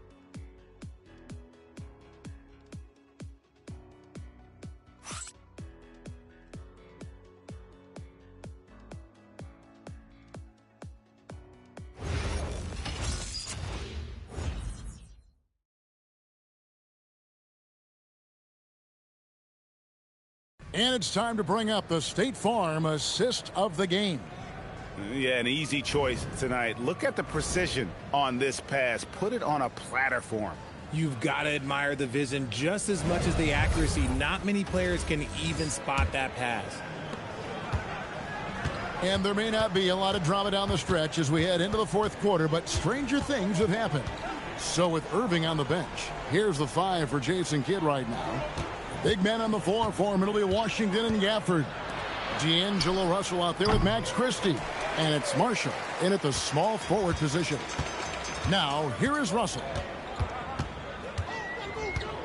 And it's time to bring up the State Farm assist of the game. Yeah, an easy choice tonight. Look at the precision on this pass. Put it on a platter for him. You've got to admire the vision just as much as the accuracy. Not many players can even spot that pass. And there may not be a lot of drama down the stretch as we head into the fourth quarter, but stranger things have happened. So with Irving on the bench, here's the 5 for Jason Kidd right now. Big men on the floor for him. It'll be Washington and Gafford. D'Angelo Russell out there with Max Christie. And it's Marshall in at the small forward position. Now, here is Russell.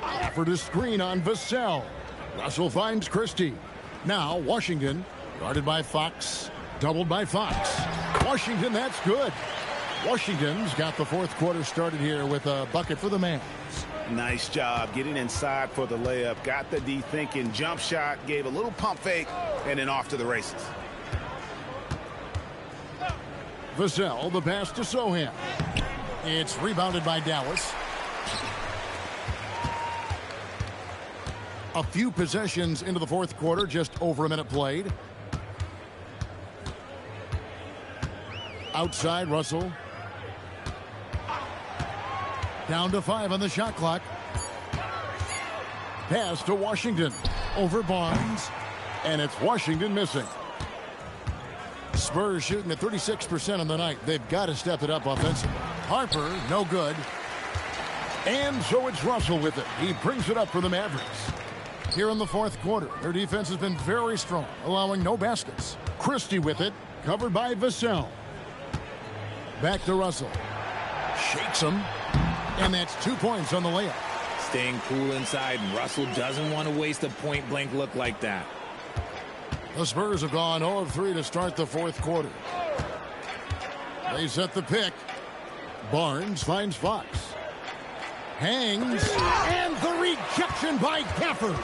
Gafford a screen on Vassell. Russell finds Christie. Now, Washington, guarded by Fox, doubled by Fox. Washington, that's good. Washington's got the fourth quarter started here with a bucket for the Mavs. Nice job getting inside for the layup. Got the D thinking. Jump shot. Gave a little pump fake. And then off to the races. Vassell, the pass to Sohan. It's rebounded by Dallas. A few possessions into the fourth quarter. Just over a minute played. Outside, Russell. Down to 5 on the shot clock. Pass to Washington. Over Barnes. And it's Washington missing. Spurs shooting at 36% on the night. They've got to step it up offensively. Harper, no good. And so it's Russell with it. He brings it up for the Mavericks. Here in the fourth quarter, their defense has been very strong, allowing no baskets. Christie with it, covered by Vassell. Back to Russell. Shakes him. And that's 2 points on the layup. Staying cool inside. Russell doesn't want to waste a point-blank look like that. The Spurs have gone 0 of 3 to start the fourth quarter. They set the pick. Barnes finds Fox. Hangs. And the rejection by Gafford.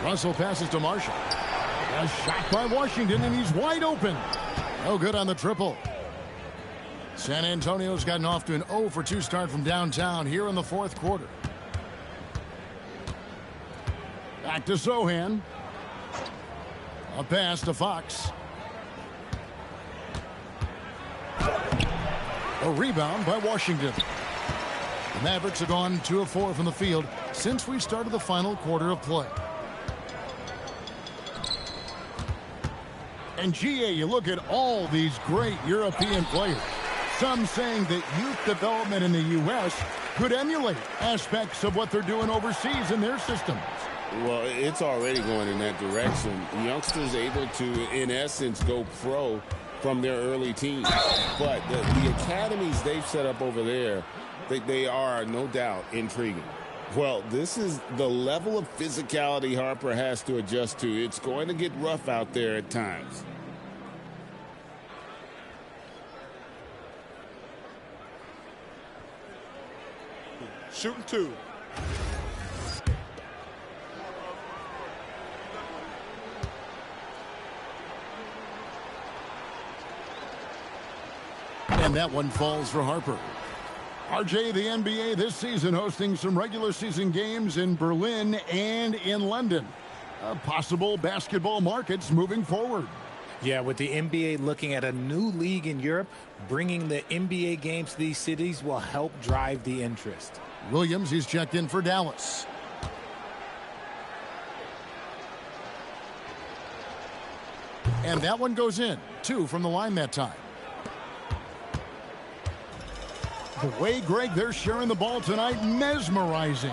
Russell passes to Marshall. A shot by Washington, and he's wide open. No good on the triple. San Antonio's gotten off to an 0 for 2 start from downtown here in the fourth quarter. Back to Sohan. A pass to Fox. A rebound by Washington. The Mavericks have gone 2 of 4 from the field since we started the final quarter of play. And GA, you look at all these great European players. Some saying that youth development in the U.S. could emulate aspects of what they're doing overseas in their systems. Well, it's already going in that direction. Youngsters able to, in essence, go pro from their early teens. But the academies they've set up over there, they are, no doubt, intriguing. Well, this is the level of physicality Harper has to adjust to. It's going to get rough out there at times. Shooting 2. And that one falls for Harper. RJ, the NBA this season hosting some regular season games in Berlin and in London. Possible basketball markets moving forward. Yeah, with the NBA looking at a new league in Europe, bringing the NBA games to these cities will help drive the interest. Williams, he's checked in for Dallas. And that one goes in. 2 from the line that time. The way, Greg, they're sharing the ball tonight, mesmerizing.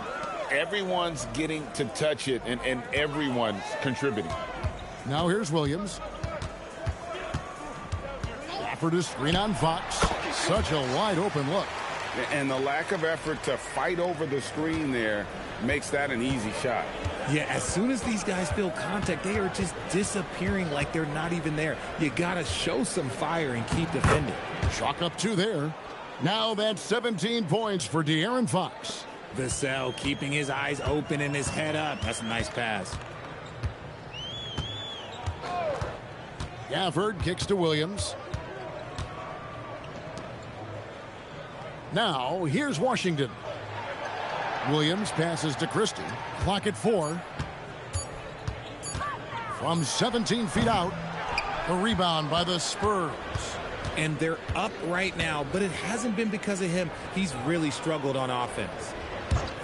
Everyone's getting to touch it, and everyone's contributing. Now here's Williams. Gafford is screen on Fox. Such a wide open look. And the lack of effort to fight over the screen there makes that an easy shot. Yeah, as soon as these guys feel contact, they are just disappearing like they're not even there. You got to show some fire and keep defending. Chalk up 2 there. Now that's 17 points for De'Aaron Fox. Vassell keeping his eyes open and his head up. That's a nice pass. Gafford kicks to Williams. Now, here's Washington. Williams passes to Christie. Clock at 4. From 17 feet out, the rebound by the Spurs. And they're up right now, but it hasn't been because of him. He's really struggled on offense.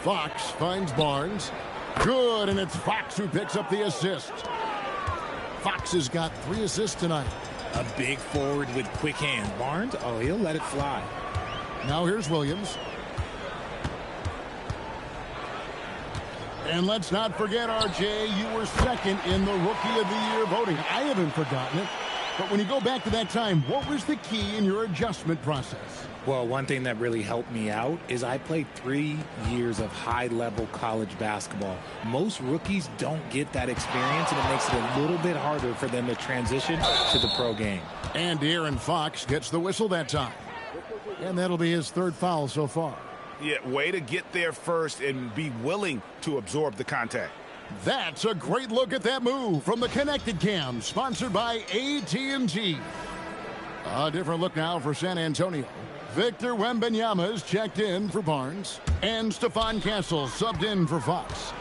Fox finds Barnes. Good, and it's Fox who picks up the assist. Fox has got 3 assists tonight. A big forward with quick hands. Barnes, oh, he'll let it fly. Now here's Williams. And let's not forget, RJ, you were second in the Rookie of the Year voting. I haven't forgotten it. But when you go back to that time, what was the key in your adjustment process? Well, one thing that really helped me out is I played 3 years of high-level college basketball. Most rookies don't get that experience, and it makes it a little bit harder for them to transition to the pro game. And De'Aaron Fox gets the whistle that time. And that'll be his 3rd foul so far. Yeah, way to get there first and be willing to absorb the contact. That's a great look at that move from the Connected Cam, sponsored by AT&T. A different look now for San Antonio. Victor Wembanyama is checked in for Barnes, and Stephon Castle subbed in for Fox.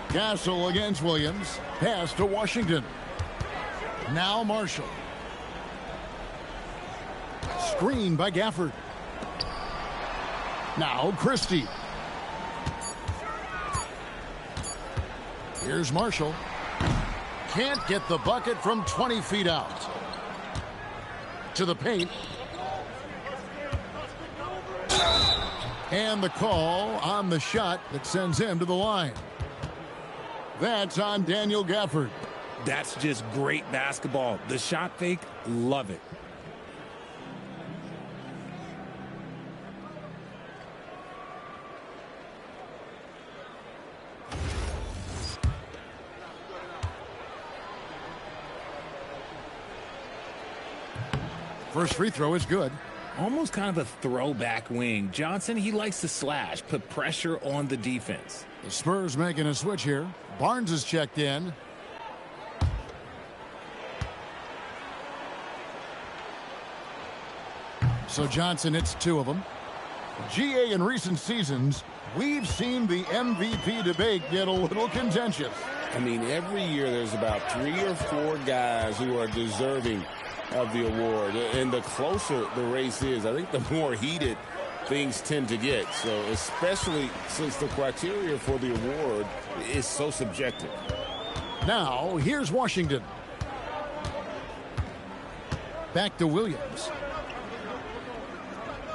Castle against Williams. Pass to Washington. Now Marshall. Screen by Gafford. Now Christie. Here's Marshall. Can't get the bucket from 20 feet out. To the paint. And the call on the shot that sends him to the line. That's on Daniel Gafford. That's just great basketball. The shot fake, love it. First free throw is good. Almost kind of a throwback wing. Johnson, he likes to slash, put pressure on the defense. The Spurs making a switch here. Barnes is checked in. So Johnson hits 2 of them. GA, in recent seasons, we've seen the MVP debate get a little contentious. I mean, every year there's about 3 or 4 guys who are deserving of the award. And the closer the race is, I think the more heated things tend to get. So especially since the criteria for the award is so subjective. Now, here's Washington. Back to Williams.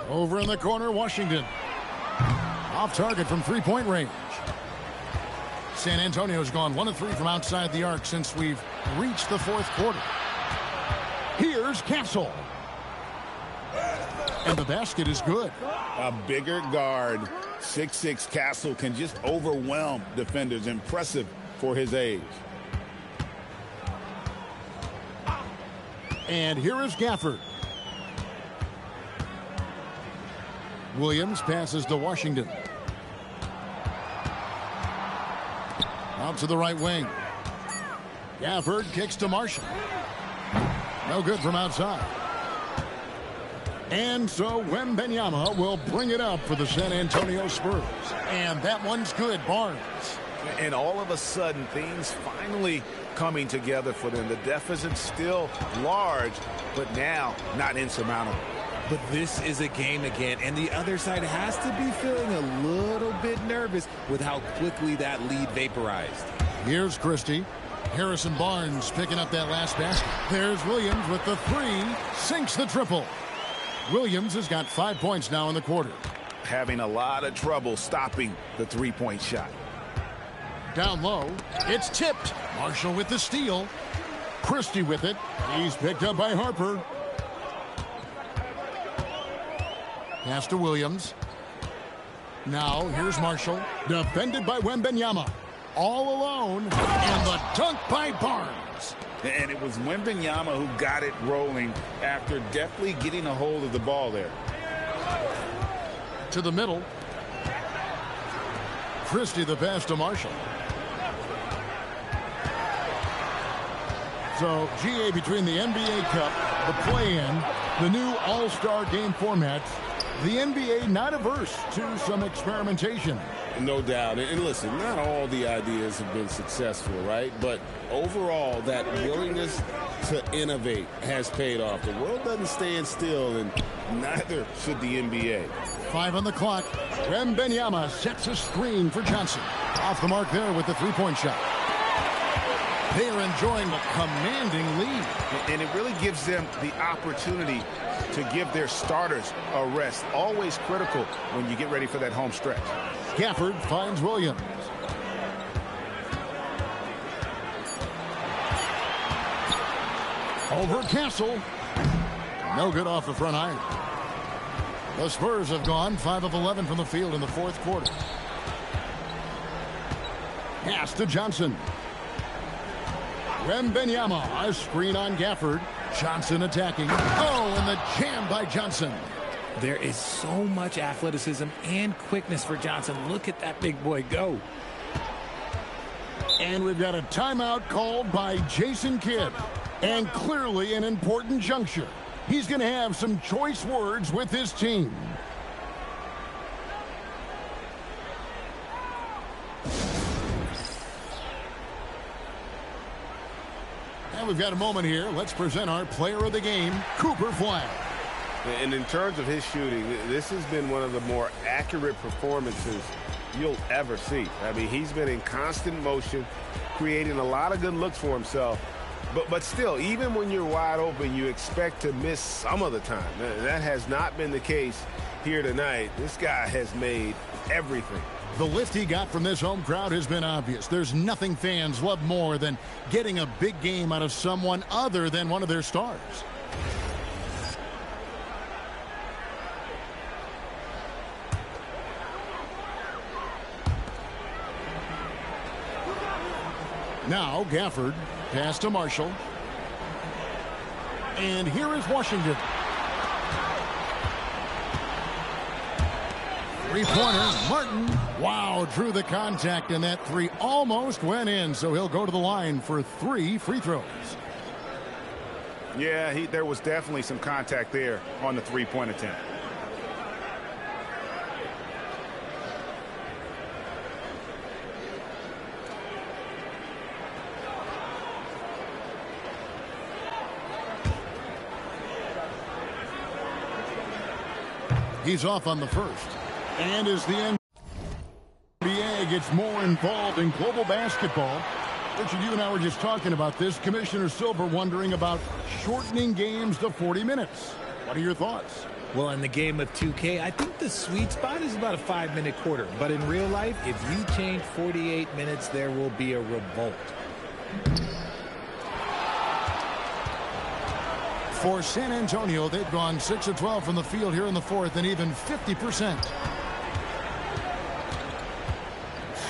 Over in the corner, Washington. Off target from 3-point range. San Antonio's gone 1 of 3 from outside the arc since we've reached the 4th quarter. Here's Castle. And the basket is good. A bigger guard, 6'6" Castle, can just overwhelm defenders. Impressive for his age. And here is Gafford. Williams passes to Washington. Out to the right wing. Gafford kicks to Marshall. No good from outside. And so Wembanyama will bring it up for the San Antonio Spurs. And that one's good, Barnes. And all of a sudden, things finally coming together for them. The deficit's still large, but now not insurmountable. But this is a game again, and the other side has to be feeling a little bit nervous with how quickly that lead vaporized. Here's Christie. Harrison Barnes picking up that last basket. There's Williams with the 3, sinks the triple. Williams has got 5 points now in the quarter. Having a lot of trouble stopping the 3-point shot. Down low, it's tipped. Marshall with the steal. Christie with it. He's picked up by Harper. Pass to Williams. Now here's Marshall. Defended by Wembanyama. All alone. And the dunk by Barnes. And it was Wembanyama who got it rolling after deftly getting a hold of the ball there. To the middle. Christie the pass to Marshall. So, GA, between the NBA Cup, the play-in, the new All-Star game formats, the NBA not averse to some experimentation. No doubt. And listen, not all the ideas have been successful, right? But overall, that willingness to innovate has paid off. The world doesn't stand still, and neither should the NBA. 5 on the clock. Wembanyama sets a screen for Johnson. Off the mark there with the three-point shot. They're enjoying a commanding lead. And it really gives them the opportunity to give their starters a rest. Always critical when you get ready for that home stretch. Gafford finds Williams. Over Castle. No good off the front iron. The Spurs have gone 5 of 11 from the field in the fourth quarter. Pass to Johnson. Wembanyama, a screen on Gafford. Johnson attacking. Oh, and the jam by Johnson. There is so much athleticism and quickness for Johnson. Look at that big boy go. And we've got a timeout called by Jason Kidd. And clearly an important juncture. He's going to have some choice words with his team. And we've got a moment here. Let's present our player of the game, Cooper Flag. And in terms of his shooting, this has been one of the more accurate performances you'll ever see. I mean, he's been in constant motion, creating a lot of good looks for himself. But still, even when you're wide open, you expect to miss some of the time. That has not been the case here tonight. This guy has made everything. The lift he got from this home crowd has been obvious. There's nothing fans love more than getting a big game out of someone other than one of their stars. Now Gafford, pass to Marshall. And here is Washington. Three-pointer, Martin. Wow, drew the contact, and that three almost went in, so he'll go to the line for 3 free throws. Yeah, there was definitely some contact there on the three-point attempt. He's off on the first. And as the NBA gets more involved in global basketball, Richard, you and I were just talking about this. Commissioner Silver wondering about shortening games to 40 minutes. What are your thoughts? Well, in the game of 2K, I think the sweet spot is about a 5-minute quarter. But in real life, if you change 48 minutes, there will be a revolt. For San Antonio, they've gone 6 of 12 from the field here in the fourth, and even 50%.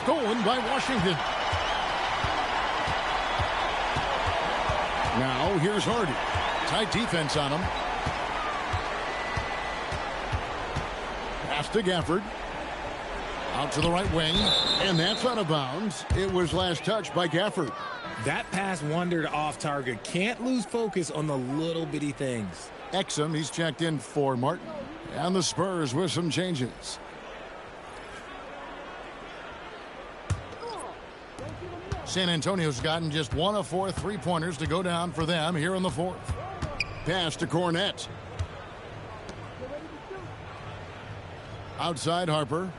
Stolen by Washington. Now here's Hardy. Tight defense on him. Pass to Gafford. Out to the right wing, and that's out of bounds. It was last touched by Gafford. That pass wandered off target. Can't lose focus on the little bitty things. Exum, he's checked in for Martin. And the Spurs with some changes. San Antonio's gotten just 1 of 4 three-pointers to go down for them here in the fourth. Pass to Cornette. Outside Harper.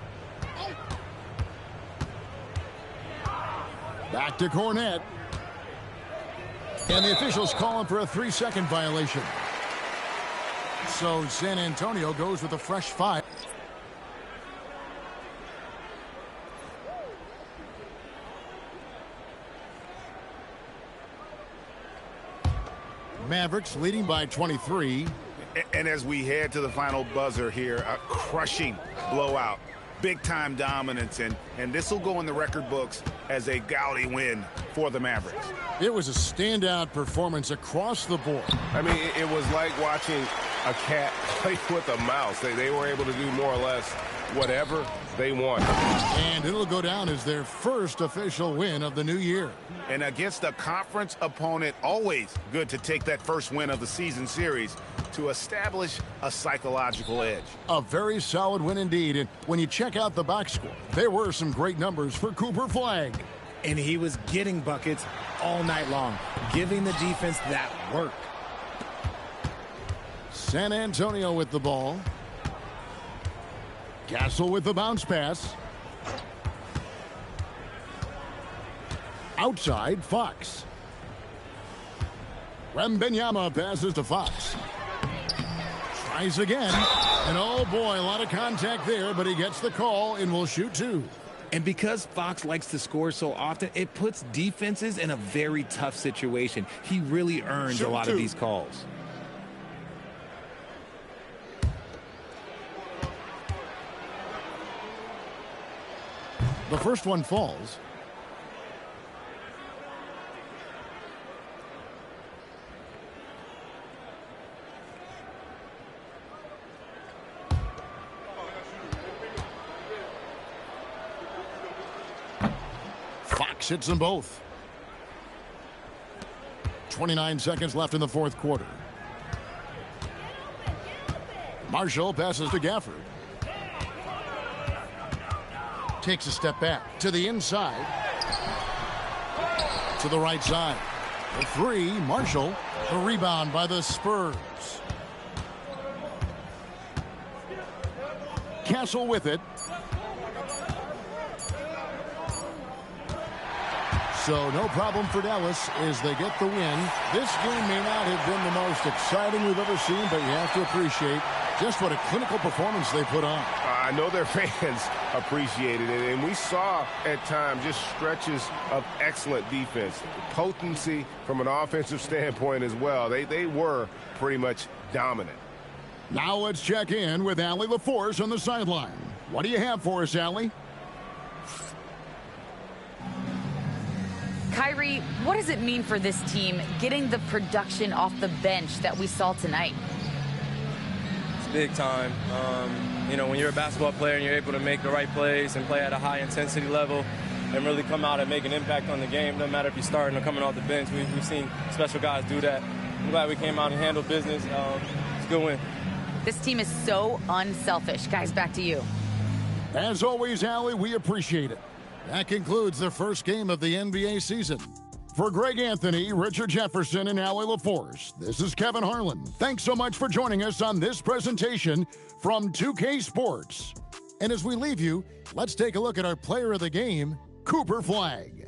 Back to Cornette. And the officials call him for a 3-second violation. So San Antonio goes with a fresh 5. Mavericks leading by 23. And as we head to the final buzzer here, a crushing blowout. Big-time dominance, and this will go in the record books as a gaudy win for the Mavericks. It was a standout performance across the board. I mean, it was like watching a cat play with a mouse. They were able to do more or less whatever they want. And it'll go down as their first official win of the new year. And against a conference opponent, always good to take that first win of the season series to establish a psychological edge. A very solid win indeed. And when you check out the box score, there were some great numbers for Cooper Flagg. And he was getting buckets all night long, giving the defense that work. San Antonio with the ball. Castle with the bounce pass. Outside, Fox. Wembanyama passes to Fox. Tries again. And oh boy, a lot of contact there, but he gets the call and will shoot two. And because Fox likes to score so often, it puts defenses in a very tough situation. He really earns a lot of these calls. The first one falls. Fox hits them both. 29 seconds left in the fourth quarter. Marshall passes to Gafford. Takes a step back to the inside. To the right side. The three, Marshall. The rebound by the Spurs. Castle with it. So no problem for Dallas as they get the win. This game may not have been the most exciting we've ever seen, but you have to appreciate just what a clinical performance they put on. I know their fans appreciated it, and we saw at times just stretches of excellent defense. Potency from an offensive standpoint as well. They were pretty much dominant. Now let's check in with Allie LaForce on the sideline. What do you have for us, Allie? Kyrie, what does it mean for this team getting the production off the bench that we saw tonight? It's big time. You know, when you're a basketball player and you're able to make the right plays and play at a high intensity level and really come out and make an impact on the game, no matter if you're starting or coming off the bench, we've seen special guys do that. I'm glad we came out and handled business. It's a good win. This team is so unselfish. Guys, back to you. As always, Allie, we appreciate it. That concludes the first game of the NBA season. For Greg Anthony, Richard Jefferson, and Allie LaForce, this is Kevin Harlan. Thanks so much for joining us on this presentation from 2K Sports. And as we leave you, let's take a look at our player of the game, Cooper Flagg.